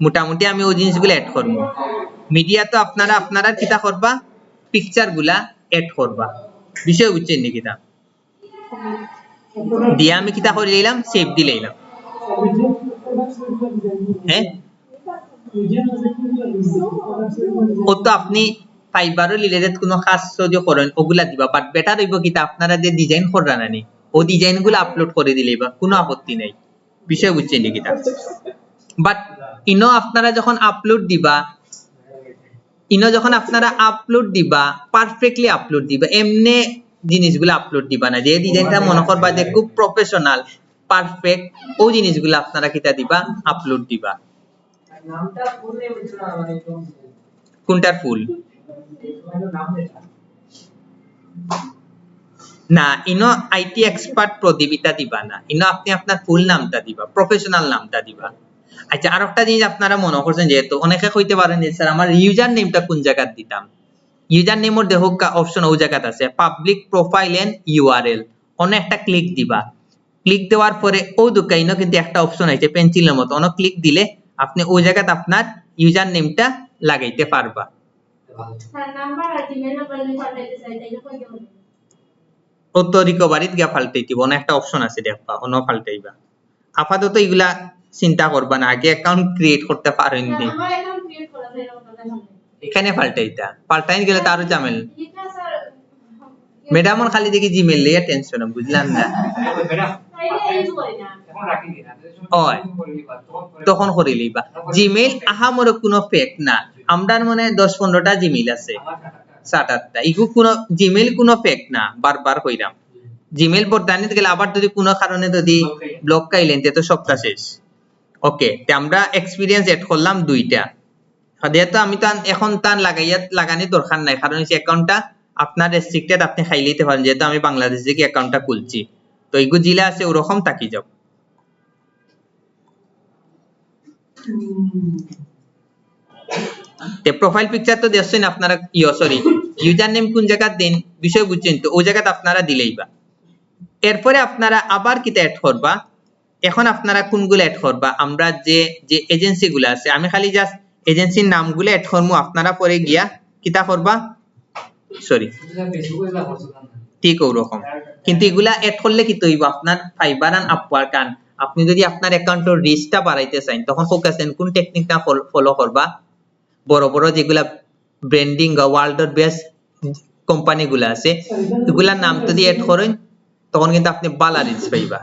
মোটামুটি আমি ওই জিনিসগুলো অ্যাড করব মিডিয়া তো আপনারা কিটা করবা পিকচার গুলা অ্যাড করবা বিষয় বুঝছেন নি কিটা দিয়ে আমি কিটা করে দিলাম সেভ দিলাম হ্যাঁ ও তো আপনি ফাইবারও রিলেটেড কোনো কাজ যদি করেন ওগুলা দিবা বাট বেটার হইব কিটা আপনারা যে ডিজাইন কররা নানি ও ডিজাইন গুলো আপলোড করে দিলেই বা কোনো আপত্তি নাই বিষয় বুঝছেন নি কিটা বাট ইনো আপনারা যখন আপলোড দিবা পারফেক্টলি আপলোড দিবা এমনি জিনিসগুলো আপলোড দিবা না যে ডিজাইনটা মনে করবা যে খুব প্রফেশনাল পারফেক্ট ও জিনিসগুলো আপনারা কিটা দিবা আপলোড দিবা নামটা ফুল নেম দিবা মানে কোনটার ফুল না ইনো আইটি এক্সপার্ট প্রদীপিতা দিবা না ইনো আপনি আপনার ফুল নামটা দিবা প্রফেশনাল নামটা দিবা আচ্ছা আরেকটা জিনিস আপনারা মনে করছেন যেহেতু অনেকে কইতে পারেন যে স্যার আমার ইউজার নেমটা কোন জায়গায় দিতাম ইউজার নেমর দেখো অপশন ওই জায়গাতে আছে পাবলিক প্রোফাইল এন্ড ইউআরএল অন্য একটা ক্লিক দিবা ক্লিক দেওয়ার পরে ও দুকাইনো কিন্তু একটা অপশন আছে পেন্সিলের মতো, অন ক্লিক দিলে আপনি ওই জায়গাতে আপনার ইউজার নেমটা লাগাইতে পারবা। স্যার নাম্বার আর জিমেইল নাম্বার যদি পাল্টাইতে চাই তাইলে কই দেব? ও তো রিকভারিত গিয়া ফাল্টাই দিব, অনেক একটা অপশন আছে দেখবা, অন্য ফাল্টাইবা। আপাতত এগুলা চিন্তা করবা না, আগে অ্যাকাউন্ট ক্রিয়েট করতে পারেন নি, আমার অ্যাকাউন্ট ক্রিয়েট করা যায় না কথা জানেন। এখানে ফাল্টাইতা, ফাল্টাইন গেলে তো আরো ঝামেল। এটা স্যার ম্যাডাম খালি দেখি জিমেইল লিয়ে টেনশন, বুঝলাম না। তাইলে ইউজ করি না। এখন রাখি দিনা। ওই তখন করে লইবা। জিমেইল আহামরি কোনো ফেক না, আমরার মনে 10-15টা জিমেইল আছে, 7-8টা, ইগু কোনো জিমেইল কোনো ফেক না, বারবার কইরাম। জিমেইল বদলানিতে গেলে আবার যদি কোনো কারণে যদি ব্লক খাইলেন তো সবটা শেষ। ওকে, তে আমরা এক্সপেরিয়েন্স এড করলাম 2টা। যেহেতু আমি তো এখন তান লাগানি দরকার নাই, কারণ এই অ্যাকাউন্টটা আপনার রেস্ট্রিক্টেড, আপনি খাই লইতে পারেন, যেহেতু আমি বাংলাদেশ থেকে অ্যাকাউন্টটা খুলছি, তো এইগু জিলা আছে ওরকম থাকি যাও। তে প্রোফাইল পিকচার তো দেখছেন আপনারা, সরি ইউজার নেম কোন জায়গা দেন বিষয় বুঝছেন, তো ওই জায়গাতে আপনারা দিলেইবা। এরপরে আপনারা আবার কিটা অ্যাড করবা, এখন আপনারা কোনগুলো অ্যাড করবা, আমরা যে যে এজেন্সি গুলো আছে, আমি খালি জাস্ট এজেন্সির নামগুলো অ্যাড করবো, আপনারা পরে গিয়া কিটা করবা, সরি ঠিক ওরকম। কিন্তু এগুলা অ্যাড করলে কি তৈব আপনার ফাইবার এন্ড আপওয়ার্ক, আপনি যদি আপনার অ্যাকাউন্টের রিচটা বাড়াইতে চান, তখন ফোকাস কোন টেকনিকটা ফলো করবা, বড় বড় যেগুলা ব্র্যান্ডিং ওয়ার্ল্ডের বেস্ট কোম্পানিগুলো আছে, এগুলার নাম যদি অ্যাড করেন, তখন কিন্তু আপনি বালা রিচ পাইবা,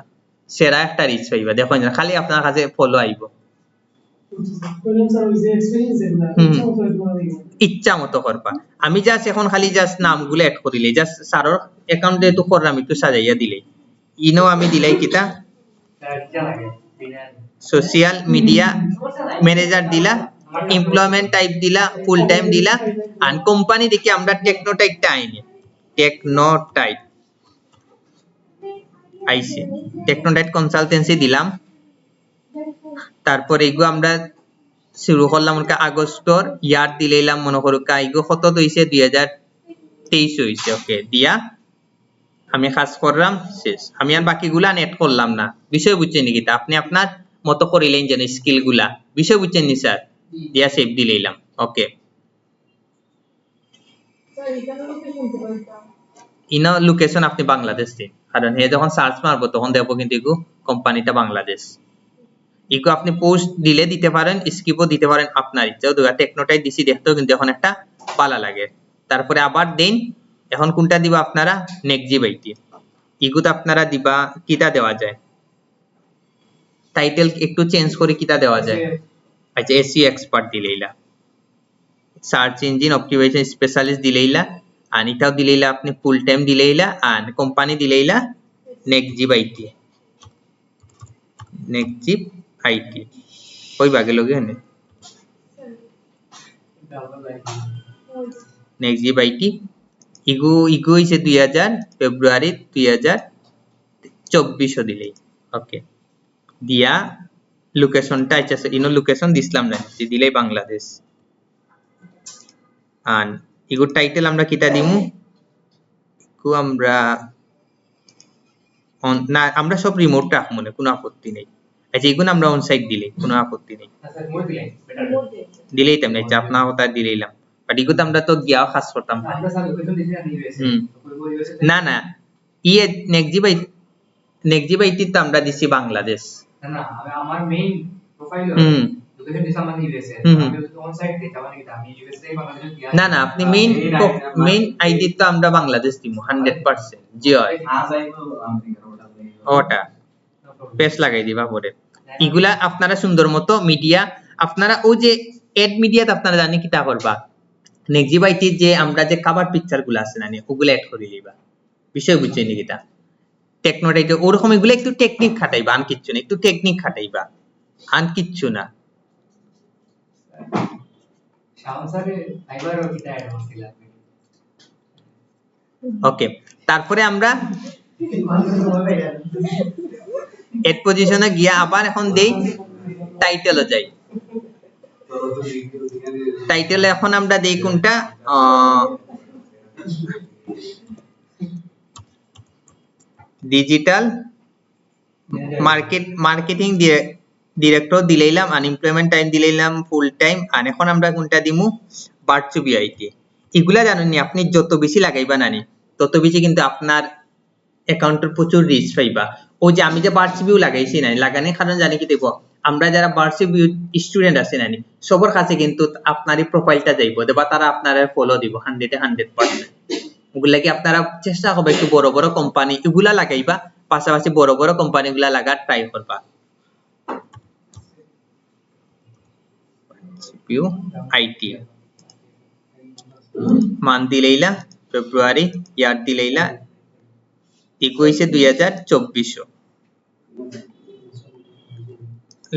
সেরা একটা রিচ পাইবা। দেখুন খালি আপনার কাছে ফলো আইব, ইচ্ছা মতো করবা। আমি জাস্ট এখন খালি জাস্ট নামগুলো অ্যাড করিলে, জাস্ট স্যারের অ্যাকাউন্ট যেহেতু করলাম একটু সাজাইয়া দিলেই, ইনো আমি দিলাই কিটা সোশ্যাল মিডিয়া ম্যানেজার দিলা, এমপ্লয়মেন্ট টাইপ দিলা, ফুল টাইম দিলা, আর কোম্পানি দেখি আমরা টেকনোটাইপটা আইনি, টেকনোটাইপ আইছে, টেকনোটাইপ কনসালটেন্সি দিলাম। তারপর এইগো আমরা শুরু করলাম আগস্টর ইয়ার দিলাম, মনে করো এইগো কত হইছে 2023 হইছে। ওকে দিয়া আমি কাজ করলাম, শেষ। আমি আর বাকিগুলা নেট করলাম না, বিষয় বুঝছেন নাকি, তা আপনি আপনার মতো করিলেন যেন স্কিল গুলা, বিষয় বুঝছেন নি স্যার, দিয়া সেভ দিলাম। ওকে, ইনো লোকেশন আপনি বাংলাদেশ দিন, কারণ হে যখন সার্চ মারবো তখন দেখবো কিন্তু এগো কোম্পানিটা বাংলাদেশ। এগো আপনি পোস্ট দিলে দিতে পারেন, স্কিপও দিতে পারেন, আপনার ইচ্ছা। টেকনোটাই দিছি দেখতেও কিন্তু এখন একটা পালা লাগে। তারপরে আবার দেন, এখন কোনটা দিবা আপনারা, নেক্সট বাইটি ইগুতে আপনারা দিবা কিটা দেওয়া যায়, টাইটেল একটু চেঞ্জ করে কিটা দেওয়া যায়, আচ্ছা এসইও এক্সপার্ট দিলেইলা, সার্চ ইঞ্জিন অপটিমাইজেশন স্পেশালিস্ট দিলেইলা, আর এটাও দিলেইলা আপনি ফুল টাইম দিলেইলা, আর কোম্পানি দিলেইলা নেক্সট আইটি, নেক্সট আইটি ওই বাগে লগে হনে নেক্সট আইটি ইগু হইছে 2000 ফেব্রুয়ারি 2024 দিলেই। ওকে, দিয়া লোকেশনটা আছে, ইনো লোকেশন দিছিলাম না, দিলেই বাংলাদেশ। আর ইগো টাইটেল আমরা কিটা দিমু, ইগো আমরা না আমরা সব রিমোট রাখবো না, কোনো আপত্তি নেই। আচ্ছা এগুলো আমরা অন সাইট দিলে কোনো আপত্তি নেই, দিলেই তেমনি আপনার কথা দিলেইলাম, বাট এগুলো আমরা তো গিয়াও কাজ করতাম না। না ইয়ে নেক্সট বাইটি তো আমরা দিছি বাংলাদেশ, না আমার মেইন প্রোফাইল লোকেশন দিছি আমরা ইউএসএ, আমি যদি অন সাইট দিই তাহলে কি আমি ইউএসএ বাংলাদেশে দিয়া, না না আপনি মেইন আইডি তো আমরা বাংলাদেশ দিমু 100%, জি হয় ওটা পেজ লাগাই দিবা পরে। এগুলা আপনারা সুন্দর মতো মিডিয়া, আপনারা ওই যে এড মিডিয়াতে আপনারা জানেন কিটা করবা, নেক্সট বাইটি যে আমরা যে কভার পিকচার গুলো আছে না, ওগুলো এড করে দিবা, বিষয় বুঝছেন নাকি, তা টেকনোটাইতে ওরকম এগুলো একটু টেকনিক খাটাইবা, আন কিচ্ছু না, একটু টেকনিক খাটাইবা, আন কিচ্ছু না। ওকে, তারপরে আমরা এড পজিশনে গিয়া আবার এখন দেই টাইটেলে যাই, টাইটেলে এখন আমরা দেই কোনটা, ডিজিটাল মার্কেটিং ডিরেক্টর দিলাম, আনএমপ্লয়মেন্ট টাইম দিলাম ফুল টাইম। আর এখন আমরা কোনটা দিমু, বারচু বিআইটি। এগুলা জানেন নি, আপনি যত বেশি লাগাইবা নানি তত বেশি কিন্তু আপনার অ্যাকাউন্টের প্রচুর রিস্ক পাইবা। ও যে আমি যে বারচু বিউ লাগাইছি না, লাগানোর কারণ জানি কি দেব, আমরা যারা বারচু বিউ স্টুডেন্ট আছে নানি সবার কাছে কিন্তু আপনার এই প্রোফাইলটা যাইবো দেবা, তারা আপনারা ফলো দিব 100% ওগুলা কি আপনারা চেষ্টা করবে একটু বড় বড় কোম্পানি এগুলা লাগাইবা, পাশাপাশি বড় বড় কোম্পানি গুলা লাগার ট্রাই করবা। সিপিইউ আইটি মান দিলেইলা ফেব্রুয়ারি, ইয়ার দিলেইলা 21/2024,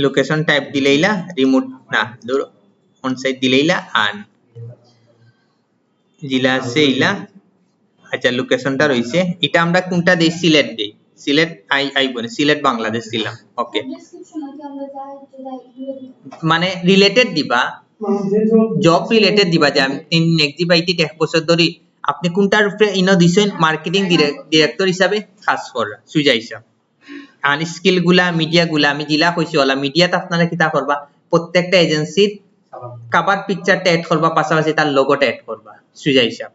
লোকেশন টাইপ দিলেইলা রিমোট না দূর অন সাইট দিলেইলা আন জেলা আছে ইলা। আচ্ছা লোকেশনটা রইছে, এটা আমরা কোনটা দেই, সিলেট দেই, সিলেট আইবনে সিলেট বাংলাদেশ দিলাম। ওকে মানে রিলেটেড দিবা, জব রিলেটেড দিবা, যে আমি নেক্সট বাইটি 1 বছর ধরে আপনি কোনটার উপরে ইনো দিছেন, মার্কেটিং ডিরেক্টর হিসাবে কাজ করা সুজা হিসাব। আর স্কিল গুলা মিডিয়া গুলা আমি জিলা কইছি ওলা মিডিয়াতে আপনারা কিটা করবা, প্রত্যেকটা এজেন্সির কভার পিকচারটা এড করবা, পাশাপাশি তার লোগোটা এড করবা সুজা হিসাব।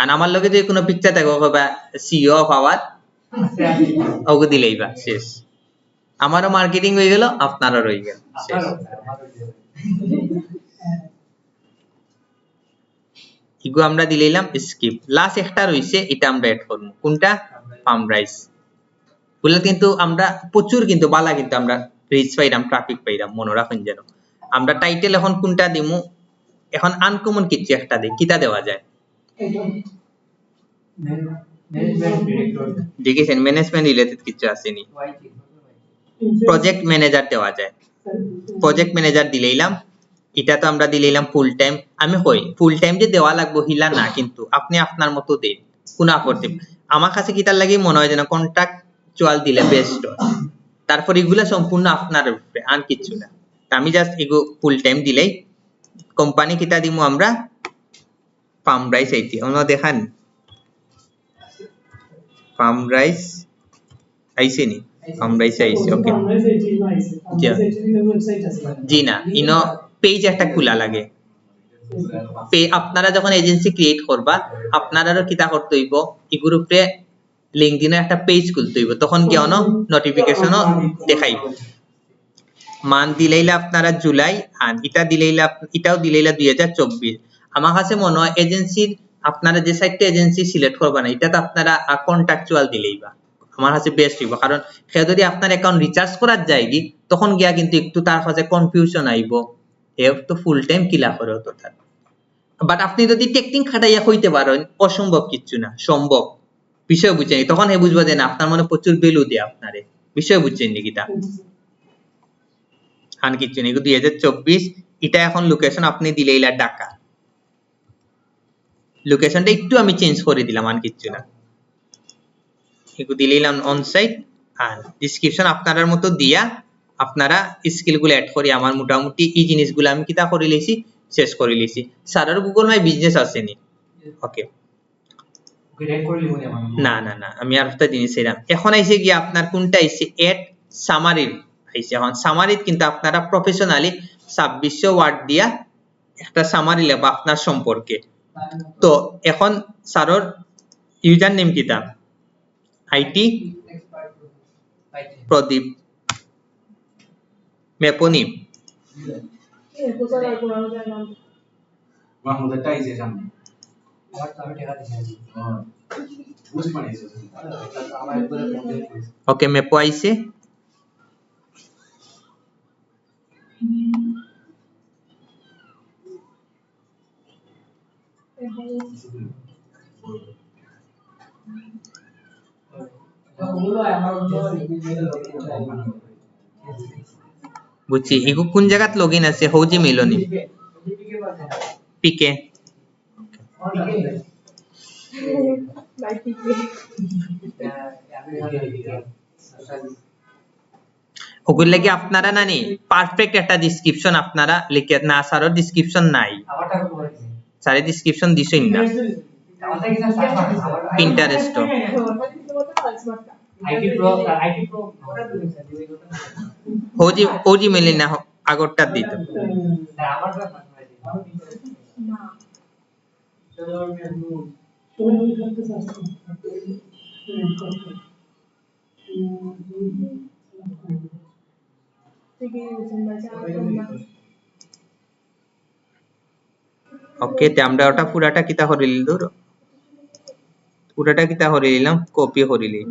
আর আমার লগে যদি কোনো পিকচার থাকে কইবা সিইও অফ আওয়ার, ওগো দিলেইবা শেষ। আমারও মার্কেটিং হয়ে গেল, আপনারও রয়ে গেল শেষ। ইগো আমরা দিলাম স্কিপ। লাস্ট একটা রইছে, এটা আমরা এড করব কোনটা, ফার্ম রাইস। বলে কিন্তু আমরা প্রচুর কিন্তু বালা কিন্তু আমরা রিচ পাইরাম, ট্রাফিক পাইরাম, মনে রাখুন যেন। আমরা টাইটেল এখন কোনটা দিমু, এখন আনকমন কিছু একটা দেই, কিটা দেওয়া যায়, দেখেছেন ম্যানেজমেন্ট রিলেটেড কিছু আসেনি, প্রজেক্ট ম্যানেজার দেওয়া যায়। প্রজেক্ট ম্যানেজার দিলাম, এটা তো আমরা দিলাম ফুল টাইম। আমি কই ফুল টাইম যে দেওয়া লাগবো হিলা না, কিন্তু আপনি আপনার মতো দেন, কোন আপত্তি। আমার কাছে কিটার লাগি মনে হয় যেন কন্ট্রাক্টচুয়াল দিলে বেস্ট হয়। তারপর এগুলা সম্পূর্ণ আপনার উপরে, আর কিছু না। আমি জাস্ট এগো ফুল টাইম দিলেই, কোম্পানি কিটা দিমু আমরা, ফার্ম রাইস আইটি আমরা দেখান, ফার্ম রাইস আইছে নি, ফার্ম রাইস আইছে। ওকে জি না, ইনো পেজ একটা খোলা লাগে। আপনারা যখন এজেন্সি ক্রিয়েট করবা, আপনারারও কিটা করতে হইব, এই গ্রুপে লিংকডিনে একটা পেজ খুলতে হইব, তখন কি অন নোটিফিকেশনও দেখাইব। মান দিলেইলা আপনারা জুলাই, আর এটা দিলেইলা, এটাও দিলেইলা 2024। আমার কাছে মনে হয় এজেন্সির আপনারা যে সাইটটা এজেন্সি সিলেক্ট করবা না, এটাতে আপনারা কন্ট্রাকচুয়াল দিলেইবা আমার কাছে বেস্ট হইব। কারণ সে যদি আপনার অ্যাকাউন্ট রিচার্জ করার যায়গি, তখন গিয়া কিন্তু একটু তার কাছে কনফিউশন আইব, এর তো ফুল টাইম কিলা করে তো তার। বাট আপনি যদি টেকনিক খাটাইয়া কইতে পারেন, অসম্ভব কিছু না, সম্ভব। বিষয় বুঝছেন, তখন হে বুঝবা যে না আপনার মনে প্রচুর ভ্যালু দেয় আপনারে, বিষয় বুঝছেন নাকি তা আর কিছু নেই। 2024 এটা এখন লোকেশন আপনি দিলেইলা ঢাকা, লোকেশনটা একটু আমি চেঞ্জ করে দিলাম, আর কিছু না। একটু দিলাম অন সাইট, আর ডেসক্রিপশন আপনাদের মতো দিয়া আপনারা স্কিল গুলো অ্যাড করি। আমার মোটামুটি এই জিনিসগুলো আমি কিতা করে লিছি, শেষ করে লিছি। স্যারের গুগল মাই বিজনেস আসেনি। ওকে না না না, আমি আর একটা জিনিস এলাম। এখন আইছে কি আপনার কোনটা আইছে, এড সামারি আইছে। এখন সামারি কিন্তু আপনারা প্রফেশনালি 2600 ওয়ার্ড দিয়া একটা সামারি লেখা আপনার সম্পর্কে। তো এখন স্যারের ইউজার নেম কিতা, আইটি প্রদীপ মেপোনিম, ওকে মেপো আইছে। বুঝছি, এগু কোন জায়গাত লগইন আছে, হৌজি মিলনি পিকে ওগুলো লাগি আপনারা নানি পারফেক্ট একটা ডেসক্রিপশন আপনারা লিখে না, স্যারের ডেসক্রিপশন নাই, স্যারের ডেসক্রিপশন দিছেন না। পিন্টারেস্ট আইটি প্রো ওটা দিবেন স্যার ওজি মেলি না আগরটা দিত স্যার আমারটা না না চলো থেকে জন্য ওকে তে আমরা ওটা পুরাটা কিতা করিলি দূর পুরাটা কিতা করিলাম কপি করিলি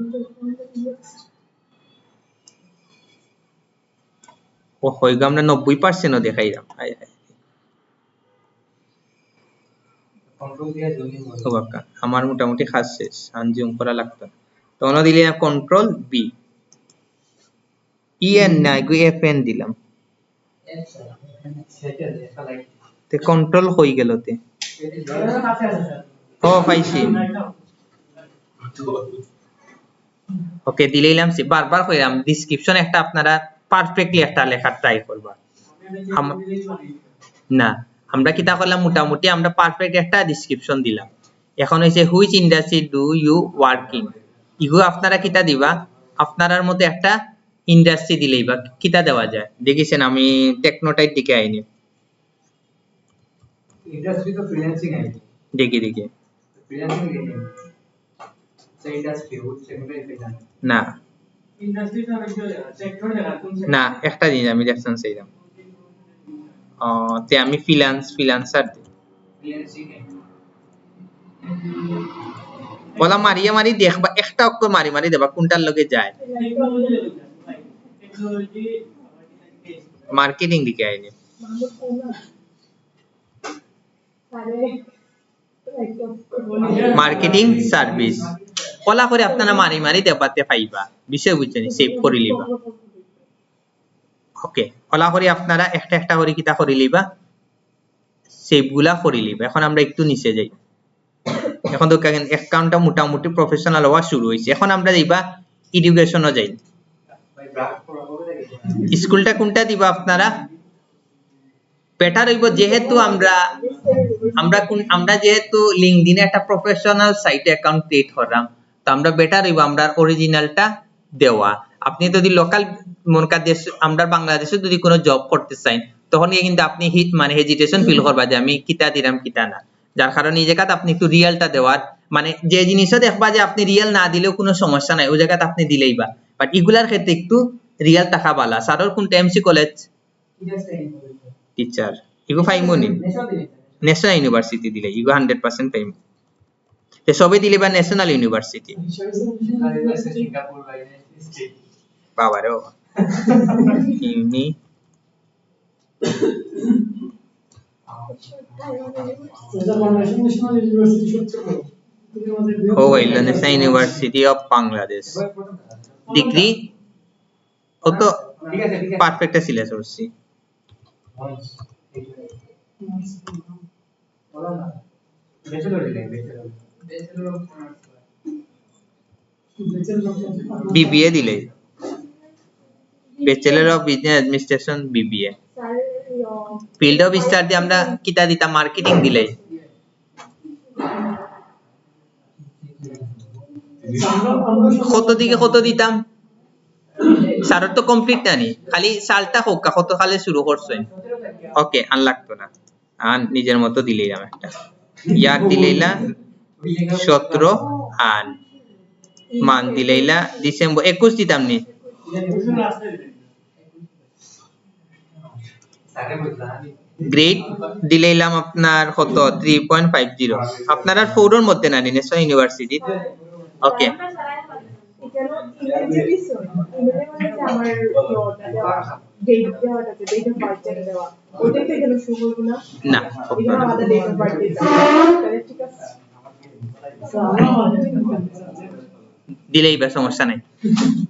ও হইগা আমরা 90% ও দেখাইলাম হায় হায় কন্ট্রোল দিয়ে জমি ও বাক্কা আমার মোটামুটি কাজ শেষ আনজুম করা লাগতো তখন দিলে কন্ট্রোল বি ই এন না গো এফ এন দিলাম সেটা দেখা লাইক তে কন্ট্রোল হই গেল তে আছে স্যার ও পাইছি ওকে দিলাম সে বারবার কইরাম ডেসক্রিপশন একটা আপনারা পারফেক্টলি একটা লেখা ট্রাই করবা না আমরা কিতা করলাম মোটামুটি আমরা পারফেক্ট একটা ডেসক্রিপশন দিলাম এখন হইছে which industry do you work in ইগো আপনারা কিতা দিবা আপনারার মধ্যে একটা ইন্ডাস্ট্রি দিলেই বা কিতা দেওয়া যায় দেখিছেন আমি টেকনোটাইপ দিকে আইনি ইন্ডাস্ট্রি তো ফ্রিল্যান্সিং আইটি দেখি দেখি ফ্রিল্যান্সিং দেখি সেই ইন্ডাস্ট্রি হচ্ছে কোনটাই ফ্রিল্যান্স না ইন্ডাস্ট্রি তো বেশি সেক্টর দেখা কোন না একটা জিনিস আমি দেখছেন সেইরাম তে আমি ফ্রিল্যান্সার ফ্রিল্যান্সিং বলা মারিয়া মারি দেখবা একটা অক্ষর মারি মারি দেবা কোনটার লগে যায় টেকনোলজি মার্কেটিং দিকে আইনি মাহমুদ কোনা আরে মার্কেটিং সার্ভিস কলা করে আপনারা মারি মারি দেবাতে পাইবা বিষয় বুঝছেন সেভ করে লিবা ওকে কলা করে আপনারা একটা একটা করে কিতা করে লিবা সেভ গুলা করে লিবা এখন আমরা একটু নিচে যাই এখন তো অ্যাকাউন্টটা মোটামুটি প্রফেশনাল হওয়া শুরু হয়েছে এখন আমরা যাইবা এডুকেশনও যাই ভাই ব্রাক করা হবে নাকি স্কুলটা কোনটা দিবা আপনারা বেটার হইব যেহেতু আমরা যেহেতু লিংকডইনে একটা প্রফেশনাল সাইটে অ্যাকাউন্ট ক্রিয়েট করলাম তো আমরা বেটার হইব আমরা অরিজিনালটা দেওয়া আপনি যদি লোকাল মনকা দেশ আমরা বাংলাদেশে যদি কোনো জব করতে চাই তখন কিন্তু আপনি মানে হেজিটেশন ফিল করবা যে আমি কিতা দিলাম কিতা না যার কারণে এই জায়গাতে আপনি একটু রিয়েলটা দেওয়ার মানে যে জিনিসটা দেখবা যে আপনি রিয়েল না দিলেও কোনো সমস্যা নাই ওই জায়গাতে আপনি দিলেই বা বাট এগুলার ক্ষেত্রে একটু রিয়েল থাকা ভালো স্যারের কোন এমসি কলেজ টিচার ইগো ফাইমনি ন্যাশনাল ইউনিভার্সিটি দিলে ইগো 100% পাইম তে সবে দিলে বা ন্যাশনাল ইউনিভার্সিটি সিঙ্গাপুর ভাই স্টেট বাবা রে বাবা ইউনি ও হইল national university of Bangladesh degree ও তো ঠিক আছে পারফেক্ট সিলেক্ট করছি বলো না ব্যাচেলর দিলেন ব্যাচেলর অফ বিবিএ দিলে bachelor of business administration BBA field of study আমরা কিতা দিতাম মার্কেটিং দিলে কত দিকে কত দিতাম স্যারের তো কমপ্লিট নানি খালি সালটা হোক কত খালি শুরু করছেন ওকে আন লাগতো না আন নিজের মতো দিলাম একটা ইয়ার দিলাইলা 17 আন মান দিলাইলা ডিসেম্বর 21 দিতাম নি গ্রেড দিলাইলাম আপনার কত 3.50 আপনারা 4 এর মধ্যে নানি ন্যাশনাল ইউনিভার্সিটি ওকে না দিলেই বা সমস্যা নাই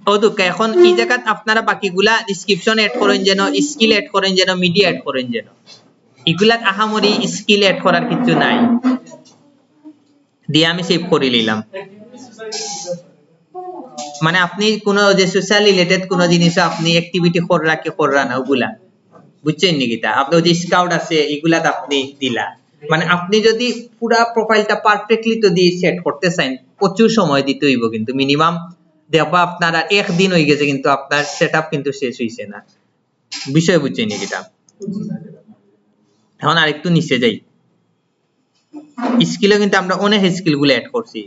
ও দুঃখ এখন এই জায়গাত আপনারা বাকিগুলা ডেসক্রিপশন এড করেন যেন স্কিল এড করেন যেন মিডিয়া এড করেন যেন এগুলাত আহামরি স্কিল এড করার কিছু নাই দিয়ে আমি সেভ করে নিলাম মানে আপনি কোন যে সোশ্যাল রিলেটেড কোন জিনিস আপনি অ্যাক্টিভিটি কররা না ওগুলা বুঝছেন নি কিটা আপনি যে স্কাউট আছে এগুলাত আপনি দিলা মানে আপনি যদি পুরো প্রোফাইলটা পারফেক্টলি যদি সেট করতে চান প্রচুর সময় দিতে হইব কিন্তু মিনিমাম দেখবা আপনার আর একদিন হয়ে গেছে কিন্তু আপনার সেটআপ কিন্তু শেষ হইছে না। বিষয় বুঝছেন নি কিটা? এখন আরেকটু নিচে যাই। স্কিলও কিন্তু আমরা অনেক স্কিল গুলো অ্যাড করছি,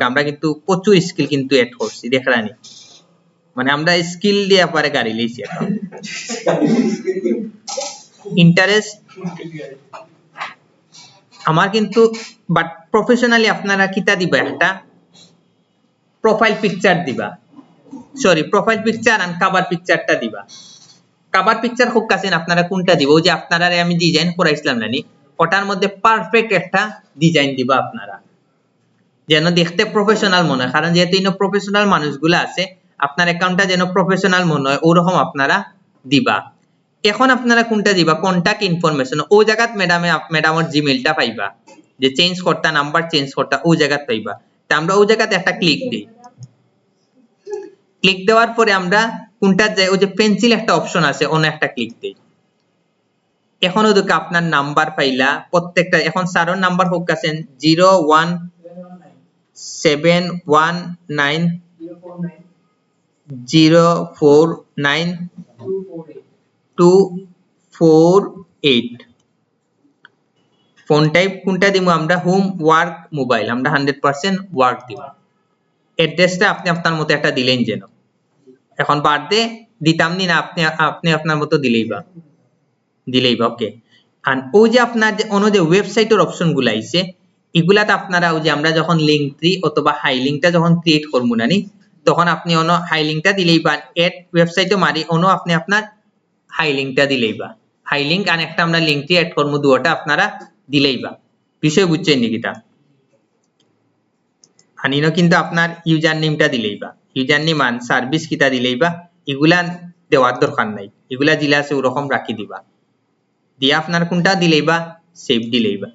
আমরা কিন্তু প্রচুর স্কিল কিন্তু অ্যাড করছি দেখরানি, মানে আমরা স্কিল দিয়ে পরে গাড়ি লইছি এখন। ইন্টারেস্ট আমার কিন্তু, বাট প্রফেশনালি আপনারা কিতা দিবা, একটা প্রোফাইল পিকচার দিবা, সরি প্রোফাইল পিকচার আর কভার পিকচারটা দিবা। কভার পিকচার খুব কাছেন আপনারা কোনটা দিব, ওই যে আপনারা আমি ডিজাইন করাইছিলাম নানি, ওটার মধ্যে পারফেক্ট একটা ডিজাইন দিবা আপনারা, যেন দেখতে প্রফেশনাল মনে হয়, কারণ যেহেতু ইনো প্রফেশনাল মানুষগুলো আছে, আপনার অ্যাকাউন্টটা যেন প্রফেশনাল মনে হয় ওরকম আপনারা দিবা। এখন আপনারা কোনটা দিবা, কন্টাক্ট ইনফরমেশন, ও জায়গাত ম্যাডামের জিমেইলটা পাইবা, যে চেঞ্জ করতা নাম্বার চেঞ্জ করতা ও জায়গাত পাইবা। তা আমরা ও জায়গাতে একটা ক্লিক দিই, ক্লিক দেওয়ার পরে আমরা কোনটা যাই, ওই যে পেন্সিল একটা অপশন আছে অন্য একটা ক্লিক দিই। এখন ওদিকে আপনার নাম্বার পাইলা প্রত্যেকটা, এখন সারন নাম্বার হোক আছেন 01719 049 ফোন টাইপ কোনটা দিব আমরা, হোম ওয়ার্ক মোবাইল, আমরা 100% ওয়ার্ক দিব। অ্যাড্রেসটা আপনি আপনার মতো একটা দিলেন যেন, এখন বার্থডে দিতাম নি না, আপনি আপনার মতো দিলেই বা ওকে। আর ওই যে আপনার যে অন্য যে ওয়েবসাইটের অপশন গুলো আইছে, এগুলাতে আপনারা ওই যে আমরা যখন লিংক ট্রি অথবা হাই লিংকটা যখন ক্রিয়েট করবো নানি, তখন আপনি অন্য হাই লিংকটা দিলেই বা এড ওয়েবসাইটে মারি অন্য আপনি আপনার হাই লিংকটা দিলেই বা, হাই লিংক আর একটা আমরা লিংক ট্রি এড করবো, দুটোটা আপনারা দিলেই বা। বিষয় বুঝছেন নি কিটা? আনিনো কিন্তু আপনার ইউজার নেমটা দিলেই বা, ইউজার নেম আর সার্ভিস কিটা দিলেই বা, এগুলা দেওয়ার দরকার নাই, এগুলা দিলে আছে ওরকম রাখি দিবা, দিয়ে আপনার কোনটা দিলেই বা সেভ দিলেই বা।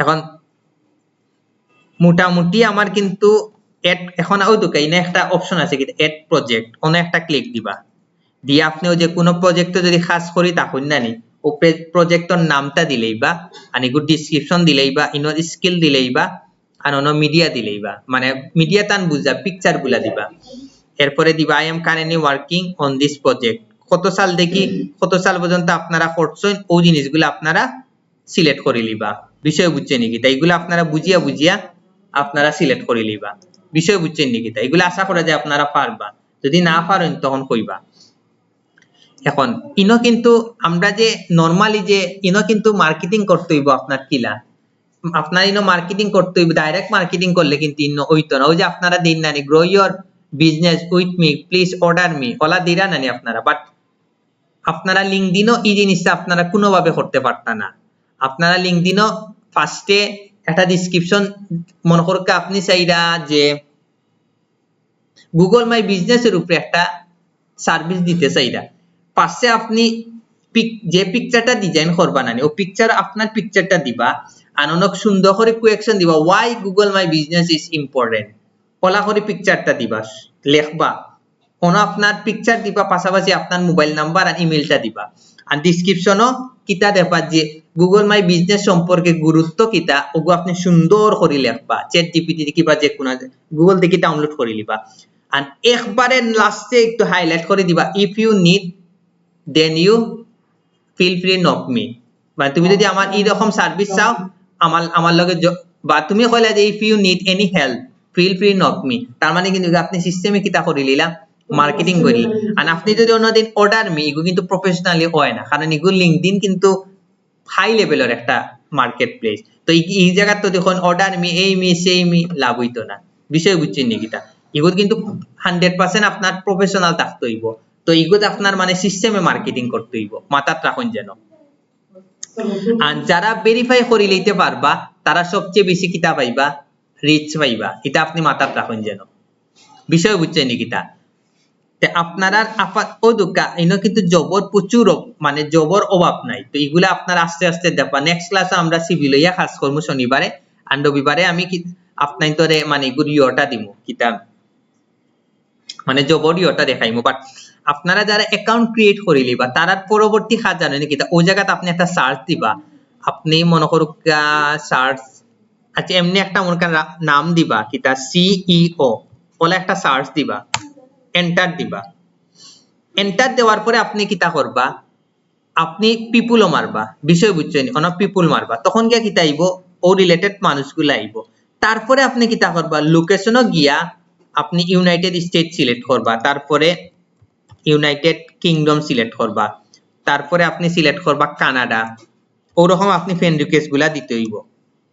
এখন মোটামুটি আমার কিন্তু এড, এখন ওই দোকাই না একটা অপশন আছে কিন্তু এড প্রজেক্ট, অন্য একটা ক্লিক দিবা, দিয়ে আপনি ওই যে কোনো প্রজেক্টে যদি কাজ করি তখন নানি ও প্রজেক্টর নামটা দিলেই বা, আর এগুলো ডেসক্রিপশন দিলেই বা, ইনো স্কিল দিলেই বা, আর অন্য মিডিয়া দিলেই বা, মানে মিডিয়া তান বুঝা পিকচার গুলা দিবা। এরপরে দিবা I am currently working on this project, কত সাল দেখি কত সাল পর্যন্ত আপনারা করছেন ওই জিনিসগুলো আপনারা সিলেক্ট করে লিবা। বিষয় বুঝছেন নাকি? তাই এগুলো আপনারা বুঝিয়া আপনারা সিলেক্ট করে লিবা। বিষয় বুঝছেন নাকি? তাই এগুলো আশা করা যায় আপনারা পারবা, যদি না পারেন তখন কইবা। এখন ইনো কিন্তু আমরা যে নরমালি যে ইনো কিন্তু মার্কেটিং করতে হইব আপনার কিলা, আপনার ইনো মার্কেটিং করতে হইব, ডাইরেক্ট মার্কেটিং করলে কিন্তু ইনো হইতো না। ওই যে আপনারা দিন নানি grow your business with me please order me, ওলা দিরা নানি আপনারা, বাট আপনারা লিঙ্কডিনও এই জিনিসটা আপনারা কোনোভাবে করতে পারতা না। আপনারা লিঙ্কডিনও ফার্স্টে একটা ডেসক্রিপশন, মনে করকে আপনি চাইরা যে গুগল মাই বিজনেসের উপরে একটা সার্ভিস দিতে চাইরা, পাশে আপনি যে পিকচারটা ডিজাইন করবা নানি ও পিকচার আপনার পিকচারটা দিবা, আর অনেক সুন্দর করে কোয়েকশন দিবা, why Google my business is important, ওলা করে পিকচারটা দিবা, লেখবা কোন আপনার পিকচার দিবা, পাশাপাশি আপনার মোবাইল নাম্বার আর ইমেলটা দিবা, আর ডেসক্রিপশনও কিতা দেবা যে গুগল মাই বিজনেস সম্পর্কে গুরুত্ব কিতা, ওগো আপনি সুন্দর করে লেখবা, চ্যাট জিপিটি কিবা যে কোনো গুগল থেকে ডাউনলোড করে লিবা। আর একবারে লাস্টে একটু হাইলাইট করে দিবা, if you need then you feel free knock me, মানে তুমি যদি আমার এইরকম সার্ভিস চাও আমার লগে, বা তুমি কইলা যে if you need any help feel free knock me, তার মানে কিন্তু আপনি সিস্টেমে কিতা করে লিলা, মার্কেটিং করি। আর আপনি যদি অন্যদিন অর্ডার মি, এগুলো কিন্তু প্রফেশনালি হয় না, কারণ এগুলো লিঙ্কডইন কিন্তু হাই লেভেলের একটা মার্কেট প্লেস। তো এই জায়গা তো দেখুন অর্ডার মি এই মি সেই মি লাভ হইতো না। বিষয় বুঝছেন নাকিটা? এগুলো কিন্তু 100% আপনার প্রফেশনাল থাকতে হইব। তো এগুলো আপনার মানে সিস্টেমে মার্কেটিং করতে হইব, মাথাত রাখুন যেন। আর যারা ভেরিফাই করে লইতে পারবা তারা সবচেয়ে বেশি কিতা পাইবা, রিচ পাইবা, এটা আপনি মাথাত রাখুন যেন। বিষয় বুঝছেন নাকিটা? আপনারা ও দোকা ইনো কিন্তু জবর প্রচুর, মানে জবর অভাব নাই। তো এগুলা আপনারা আস্তে আস্তে দেখবা। নেক্সট ক্লাসে আমরা সিভি লইয়া কাজ করবো শনিবারে, আর রবিবারে আমি আপনার তোরে মানে গুরিয়টা দিমু কিতাব, মানে জবরিয়টা দেখাইমু। বাট আপনারা যারা অ্যাকাউন্ট ক্রিয়েট করে লিবা তার পরবর্তী কাজ জানেন কি, ওই জায়গাতে আপনি একটা সার্চ দিবা, আপনি মনে করুক সার্চ আচ্ছা এমনি একটা মনে করেন নাম দিবা কিতা সিইও ওলা একটা সার্চ দিবা এন্টার দিবা এন্টার দেওয়ার পরে আপনি কিতা করবা আপনি পিপুলও মারবা বিষয় বুঝছেন অন পিপুল মারবা তখন গিয়া কিতা আইব ও রিলেটেড মানুষগুলো আইব তারপরে আপনি কিতা করবা লোকেশনও গিয়া আপনি ইউনাইটেড স্টেট সিলেক্ট করবা তারপরে ইউনাইটেড কিংডম সিলেক্ট করবা তারপরে আপনি সিলেক্ট করবা কানাডা ওরকম আপনি ফ্রেন্ড রিকোয়েস্ট গুলা দিতে হইব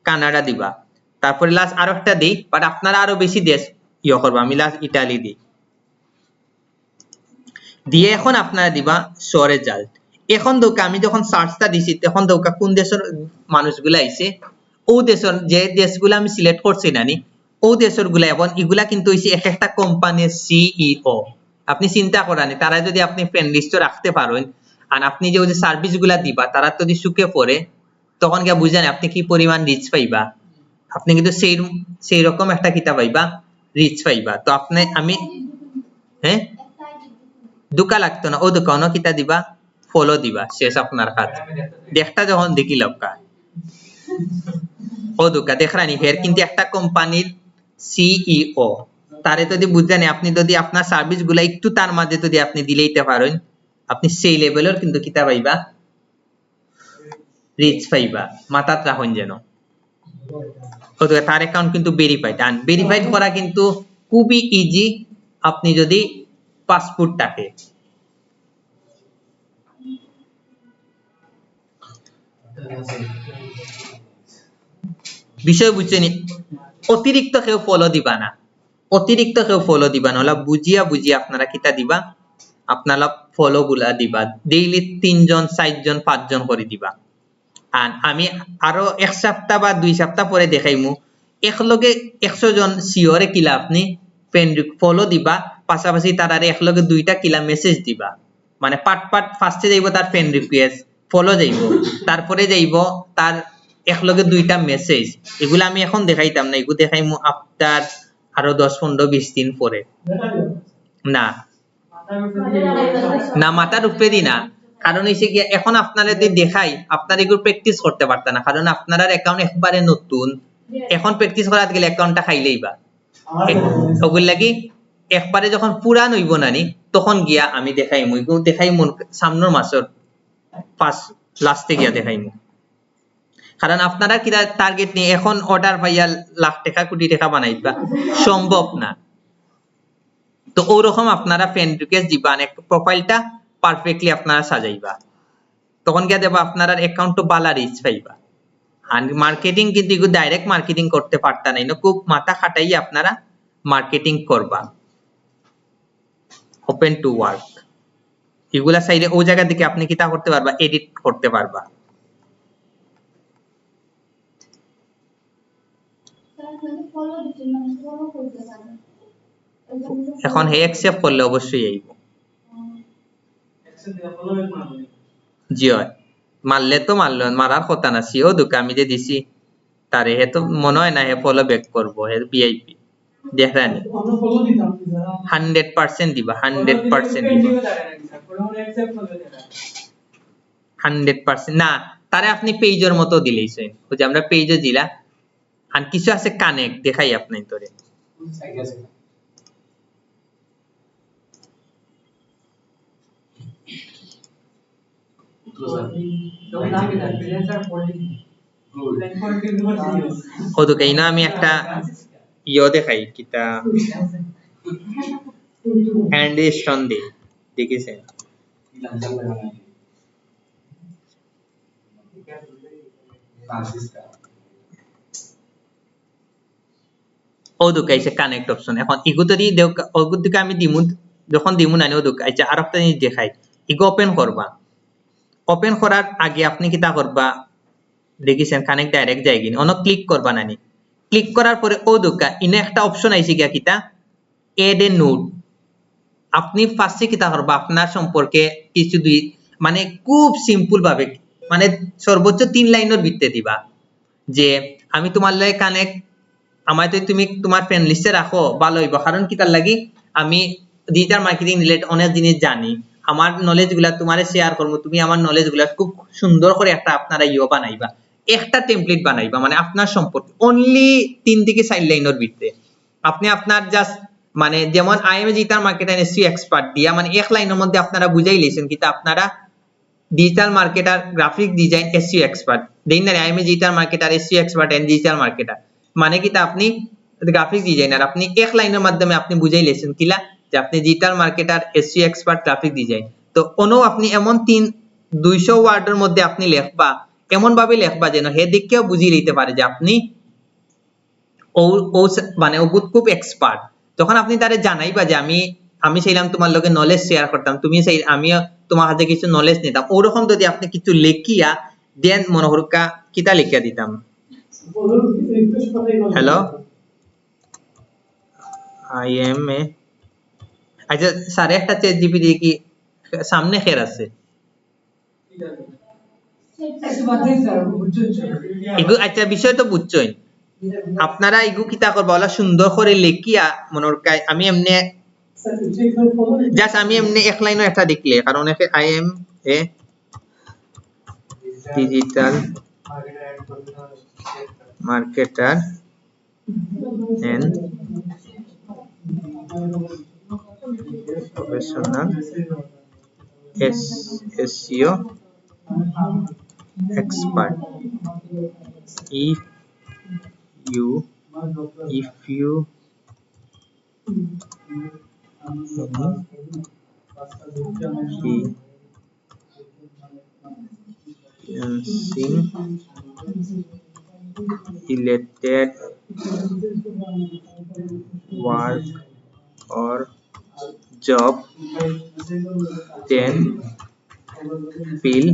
কানাডা দিবা তারপরে লাস্ট আরো একটা দিই বাট আপনারা আরো বেশি দেশ ইয়ে করবা আমি লাস্ট ইটালি দিই দিয়ে এখন আপনারা দিবা শো রেজাল্ট এখন দোকা আমি যখন সার্চটা দিছি তখন দোকা কোন দেশের মানুষগুলা আইছে ও দেশের যে দেশগুলো আমি সিলেক্ট করছি নানি ও দেশের গুলা এবং এগুলা কিন্তু হইছে এক একটা কোম্পানির সিইও আপনি চিন্তা করানি তারা যদি আপনি ফ্রেন্ড লিস্টে রাখতে পারেন আর আপনি যে ওই যে সার্ভিস গুলা দিবা তারা যদি সুখে পড়ে তখন গিয়া বুঝেন আপনি কি পরিমাণ রিচ পাইবা আপনি কিন্তু সেই রকম একটা কিতাব পাইবা রিচ পাইবা তো আপনি আমি হ্যাঁ দুকা লাগতো না ও দোকানও কিতা দিবা ফলো দিবা শেষ আপনার কাজ দেখটা যখন দেখি লবকা ও দোকা দেখরানি ফের কিন্তু একটা কোম্পানির সিইও তারে যদি বুঝেন আপনি যদি আপনার সার্ভিস গুলা একটু তার মাঝে যদি আপনি দিলেইতে পারেন আপনি সেই লেভেলের কিন্তু কিতা পাইবা রিচ পাইবা মাথাত রাখুন যেন তার অ্যাকাউন্ট কিন্তু ভেরিফাইড আর ভেরিফাইড করা কিন্তু খুবই ইজি আপনি যদি পাসপোর্ট থাকে বিষয় বুঝছেন অতিরিক্ত কেউ ফলো দিবা না অতিরিক্ত কেউ ফলো দিবা না ওলা বুঝিয়া বুঝিয়া আপনারা কিতা দিবা আপনারা ফলো গুলা দিবা ডেইলি 3 জন 4 জন 5 জন করে দিবা আর আমি আরো এক সপ্তাহ বা 2 সপ্তাহ পরে দেখাইমু একলগে 100 জন সিওরে কিলা আপনি ফ্রেন্ড ফলো দিবা পাশাপাশি তারারে একলগে দুইটা কিলা মেসেজ দিবা মানে পার্ট ফার্স্টে যাইবো তার ফ্রেন্ড রিকোয়েস্ট ফলো যাইব তারপরে যাইব তার একলগে দুইটা মেসেজ এগুলা আমি এখন দেখাইতাম না এগুলো দেখাইমু আফটার আরো 10 15 20 দিন পরে না না মাথার উপরে দি না কারণ হইছে কি এখন আপনারা যদি দেখাই আপনারা এগুলো প্র্যাকটিস করতে পারতা না কারণ আপনারা অ্যাকাউন্ট একবারে নতুন এখন প্র্যাকটিস করাত গেলে অ্যাকাউন্টটা খাইলেইবা ওগুল লাগি একবারে যখন পুরান হইব নানি তখন গিয়া আমি দেখাইমু এগুলো দেখাইমু সামনের মাসের লাস্টে গিয়া দেখাইমু কারণ আপনারা কি টার্গেট নিয়ে এখন অর্ডার পাইয়া লাখ টাকা কোটি টাকা বানাইবা সম্ভব না তো ওরকম আপনারা ফ্রেন্ড রিকোয়েস্ট দিবা একটা প্রোফাইলটা পারফেক্টলি আপনারা সাজাইবা তখন গিয়া দেবা আপনারা অ্যাকাউন্ট বালা রিচ পাইবা আর মার্কেটিং কিন্তু এগুলো ডাইরেক্ট মার্কেটিং করতে পারতা না খুব মাথা খাটাই আপনারা মার্কেটিং করবা ওপেন টু ওয়ার্ক এগুলা সাইডে ও জায়গা থেকে আপনি কিতা করতে পারবা এডিট করতে পারবা এখন হে অ্যাকসেপ্ট করলে অবশ্যই আইব জি হয় মারলে তো মারলো মারার কথা না সিও দুকা আমি যে দিছি তারে হে তো মনে হয় না হে ফলো ব্যাক করবো হে ভিআইপি দেখানি 100% দিবা 100% দিবা 100% না তারে আপনি পেজের মতো দিলেইছেন ওই যে আমরা পেজে দিলা আর কিছু আছে কানেক্ট দেখাই আপনি তোরে ও তো কেন আমি একটা ইও দেখাই কিতা হ্যান্ডস্টন দি দেখেছেন ও দুকাইছে কানেক্ট অপশন এখন ইগুতরি ওগুর দিকে আমি দিমু যখন দিমু না ও দুকাইছে আর একটা জিনিস দেখাই ইগো ওপেন করবা ওপেন করার আগে আপনি কিতা করবা দেখেছেন কানেক্ট ডাইরেক্ট যায়গি অন ক্লিক করবা নানি ক্লিক করার পরে ও দুকা ইনে একটা অপশন আইছে গিয়া কিতা এড এ নোট আপনি ফার্স্টে কিতা করবা আপনার সম্পর্কে কিছু দুই মানে খুব সিম্পল ভাবে মানে সর্বোচ্চ 3 লাইনের ভিতরে দিবা যে আমি তোমার লাগে কানেক্ট আমায় তো তুমি তোমার ফ্রেন্ড লিস্টে রাখো ভালো হইব কারণ কি তার লাগি আমি ডিজিটাল মার্কেটিং রিলেটেড অনেক জিনিস জানি আমার নলেজ গুলা তোমারে শেয়ার করব তুমি আমার নলেজ গুলা খুব সুন্দর করে একটা আপনারা ইও বানাইবা একটা টেমপ্লেট বানাইবা মানে আপনার সম্পর্কে অনলি 3 থেকে 4 লাইনের ভিতরে আপনি আপনার জাস্ট মানে যেমন IMA digital marketer SEO expert দিয়া মানে এক লাইনের মধ্যে আপনারা বুঝাই লেছেন কিন্তু আপনারা digital marketer graphic design SEO expert দেন না I am a digital marketer SEO expert and digital marketer মানে কি তা আপনি গ্রাফিক ডিজাইনার আপনি এক লাইনের মাধ্যমে আপনি বুঝাই লেছেন কিলা যে আপনি digital marketer SEO expert graphic design তো কোনো আপনি এমন 200 ওয়ার্ডের মধ্যে আপনি লেখবা এমন ভাবে লেখবা যেন হে দেখেও বুঝিয়ে নিতে পারে যে আপনি ও মানে ও খুব এক্সপার্ট তখন আপনি তারে জানাইবা যে আমি চাইলাম তোমার লগে নলেজ শেয়ার করতাম তুমি চাই আমিও তোমার হাতে কিছু নলেজ নিতাম ওরকম যদি আপনি কিছু লেখিয়া দেন মনে হরকা কিতা লিখিয়া দিতাম হ্যালো আই এম এ আচ্ছা স্যার একটা চ্যাট জিপিটি কি সামনে খের আছে এগু আচ্ছা বিষয় তো বুঝছই আপনারা এগু কিতা করবা বলা সুন্দর করে লেখিয়া মনের কায় আমি এমনি জাস্ট আমি এমনি এক লাইনও একটা দেখলে কারণ একে I am a digital marketer and professional SEO expert if you related work or job then feel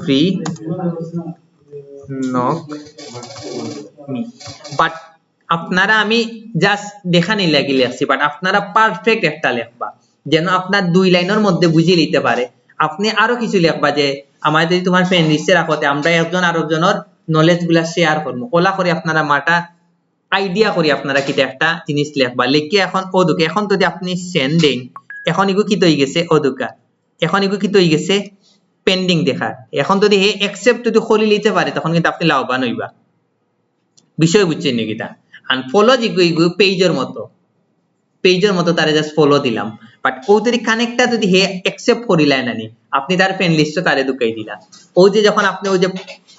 free knock me but আপনারা আমি জাস্ট দেখানি লাগি লেখছি বাট আপনারা পারফেক্ট একটা লেখবা যেন আপনার 2 লাইনের মধ্যে বুঝিয়ে নিতে পারে আপনি আরো কিছু লেখবা যে আমাদের যদি তোমার ফ্রেন্ড লিস্টে রাখতে আমরা একজন আরেকজনের নলেজ গুলা শেয়ার করব ওলা করে আপনারা মাটা আইডিয়া করি আপনারা কিটা একটা জিনিস লেখবা লিখে এখন ওদুকে এখন যদি আপনি সেন্ড দেন এখন ইগো কি তৈ গেছে ওদুকা এখন ইগো কি তৈ গেছে পেন্ডিং দেখা এখন যদি হে অ্যাকসেপ্ট যদি খলি নিতে পারে তখন কিন্তু আপনি লাভবান হইবা বিষয় বুঝছেন নাকি তা আর ফলো ইগো পেজের মতো তারে জাস্ট ফলো দিলাম বাট ও যদি কানেক্টটা যদি হে অ্যাকসেপ্ট করিলাই নানি আপনি তার ফ্রেন্ড লিস্টে তারে ঢুকাই দিলা ও যে যখন আপনি ওই যে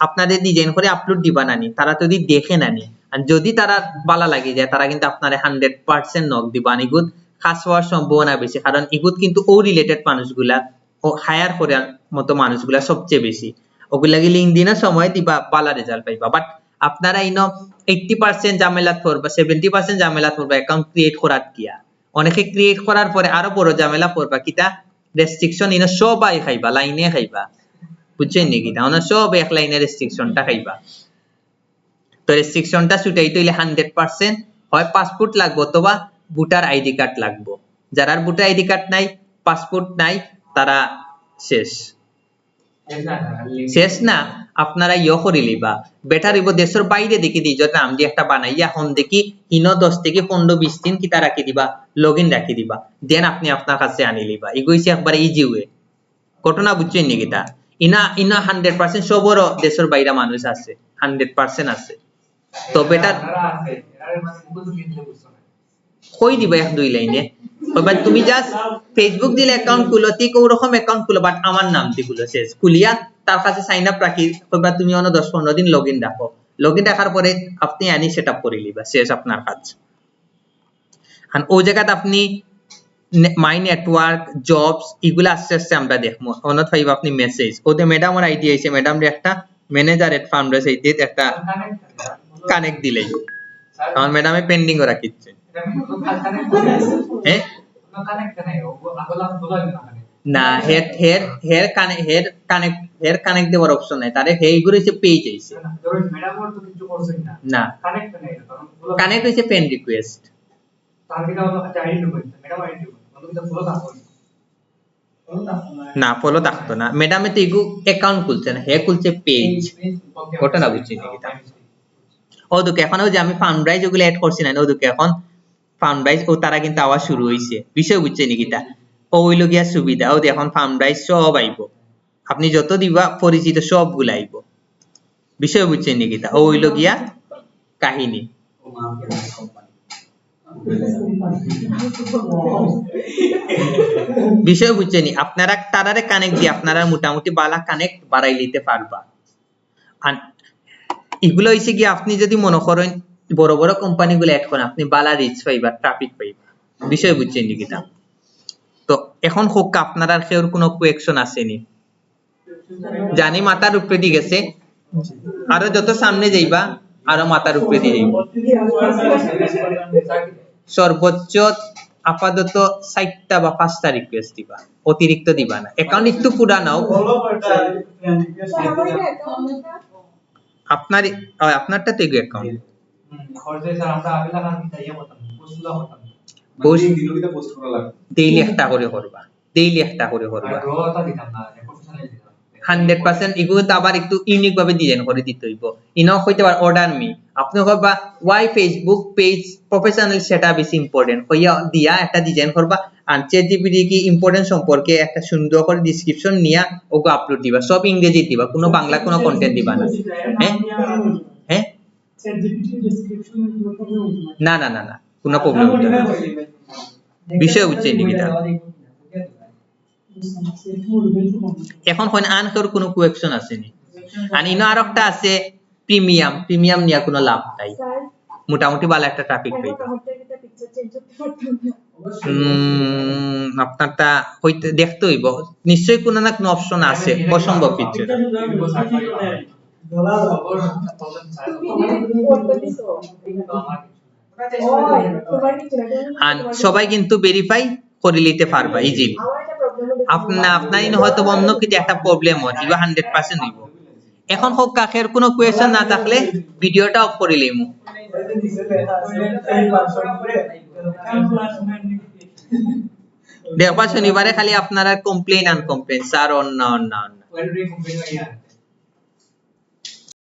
আপনাদের ডিজাইন করে আপলোড দিবা নানি তারা যদি দেখে নানি আর যদি তারা ভালো লাগে যায় তারা কিন্তু আপনারে 100% নক দিবা নিগুদ খাস হওয়ার সম্ভাবনা বেশি কারণ ইগুদ কিন্তু ও রিলেটেড মানুষগুলা ও হায়ার করার মতো মানুষগুলা সবচেয়ে বেশি ওগুলাকে লিংকডিনের সময় দিবা ভালো রেজাল্ট পাইবা বাট আপনারা ইনো 80% ঝামেলা করবা 70% ঝামেলা করবা অ্যাকাউন্ট ক্রিয়েট করার কিয়া অনেকে ক্রিয়েট করার পরে আরো বড় ঝামেলা করবা কিটা রেস্ট্রিকশন ইনো সবাই খাইবা লাইনে খাইবা বুঝছেন নাকি তা ওনা সব এক লাইনে রেস্ট্রিকশনটা খাইবা তো রেস্ট্রিকশনটা ছুটাইতে হইলে 100% হয় পাসপোর্ট লাগবে অথবা ভোটার আইডি কার্ড লাগবে যারা ভোটার আইডি কার্ড নাই পাসপোর্ট নাই তারা শেষ না আপনারা ইয় করে লিবা বেটার হইব দেশের বাইরে দেখি দিই যদি নাম দিয়ে একটা বানাইয়া এখন দেখি ইনো 10 থেকে 15-20 দিন কিতা রাখি দিবা লগইন রাখি দিবা দেন আপনি আপনার কাছে আনি লিবা এগোইছে একবার ইজি ওয়ে ঘটনা বুঝছেন নাকি তা ইনা 100% সবরও দেশের বাইরে মানুষ আছে 100% আছে তো বেটার কই দিবা 1-2 লাইনে তবে তুমি জাস্ট ফেসবুক দিলে অ্যাকাউন্ট খুলো ঠিক ওরকম অ্যাকাউন্ট খুলো বাট আমার নাম দিয়ে খুলো শেষ খুলিয়া তার কাছে সাইন আপ রাখি তবে তুমি অন্য 10-15 দিন লগইন রাখো লগইন রাখার পরে আপনি আনি সেটআপ করে লিবা শেষ আপনার কাজ আর ওই জায়গাতে আপনি মাই নেটওয়ার্ক জবস এগুলা আস্তে আস্তে আমরা দেখবো অনত পাইবা আপনি মেসেজ ওতে ম্যাডামের আইডি আইছে ম্যাডাম রে একটা ম্যানেজার এট ফার্মরেস এইতে একটা কানেক্ট দিলেই আমার ম্যাডামে পেন্ডিং ও রাখিছে হ্যাঁ না হেয়ার কানেক্ট দেওয়ার অপশন নাই তারে হে ইগুলো হচ্ছে পেজ আইছে না কানেক্ট হইছে ফ্রেন্ড রিকোয়েস্ট না ফলো থাকতো না ম্যাডামে তো ইগু অ্যাকাউন্ট খুলছে না হে খুলছে পেজ ওটা না বুঝছি নাকি তা ওদুকে এখন ওই যে আমি ফান্ড রাইজ ওগুলো অ্যাড করছি না ওদুকে এখন ফান্ড রাইজ ও তারা কিন্তু আওয়াজ শুরু হইছে বিষয় বুঝছে নাকি তা ও হইলো গিয়া সুবিধা ও এখন ফান্ড রাইজ সব আইবো আপনি যত দিবা পরিচিত সবগুলো আইবো বিষয় বুঝছেন নাকি তা ও হইল গিয়া কাহিনী বিষয় বুঝছেন আপনারা তারারে কানেক্ট দিয়ে আপনারা মোটামুটি বালা কানেক্ট বাড়াই নিতে পারবা আর এগুলো হইছে কি আপনি যদি মনে করেন বড় বড় কোম্পানিগুলো অ্যাড করেন আপনি বালা রিচ পাইবা ট্রাফিক পাইবা বিষয় বুঝছেন নাকি তা তো এখন হোক আপনার আর কেউ কোনো কোয়েকশন আসেনি জানি মাথার উপরে দিয়ে গেছে আরো যত সামনে যাইবা আরো মাথার উপরে দিয়ে যাইবা সর্বোচ্চ আপাতত 4টা বা 5টা রিকোয়েস্ট দিবা অতিরিক্ত দিবা না অ্যাকাউন্ট একটু পুরা নাও আপনার আপনারটা তো অ্যাকাউন্ট খরচে স্যার আমরা আগলা কাম তাইয়া হতাম পোস্টলা হতাম পোস্ট দিনলিতে পোস্ট করা লাগে ডেইলি একটা করে করবা ডেইলি একটা করে করবা রটা দিতাম না প্রফেশনাল দিতাম 100% এগুলো তো আবার একটু ইউনিক ভাবে ডিজাইন করে দিতে হইব ইনো হইতে পারে অর্ডার মি আপনি কইবা why Facebook page professional setup is important কইয়া দিয়া একটা ডিজাইন করবা আর চ্যাটজিপিটি কি ইম্পর্টেন্ট সম্পর্কে একটা সুন্দর করে ডেসক্রিপশন নিয়া ওকে আপলোড দিবা সব ইংরেজি দিবা কোনো বাংলা কোনো কন্টেন্ট দিবা না হ্যাঁ হ্যাঁ চ্যাটজিপিটি ডেসক্রিপশন এগুলো প্রবলেম হচ্ছে না না না না কোনো প্রবলেম হচ্ছে না বিষয় হচ্ছে নিকিতা এখন কোন আনকর কোনো কোয়েকশন আসেনি আর ইনো আরেকটা আছে প্রিমিয়াম নিয়া কোনো লাভ নাই স্যার মোটামুটি ভালো একটা ট্রাফিক এখন পাইবা আমাদের একটা পিকচার চেঞ্জ করতে পারতাম না আপনারটা হইতে দেখতে হইব নিশ্চয়ই কোনো না কোনো অপশন আছে অসম্ভব কিছু না। তুমি করতে দিছো ওই তোমার কিছু না আর সবাই কিন্তু ভেরিফাই করে নিতে পারবা ইজিলি আমার একটা প্রবলেম আপনার হয়তো অন্য কিছু একটা প্রবলেম হয় ইবা 100% হইব এখন হোক কাকের কোনো কোয়েশ্চেন না থাকলে ভিডিওটা অফ করে লইমু দেখবা শনিবারে খালি আপনারা কমপ্লেইন আনকমপ্লেইন স্যার অন্য ওয়েল রি কম্পিউটার ইয়া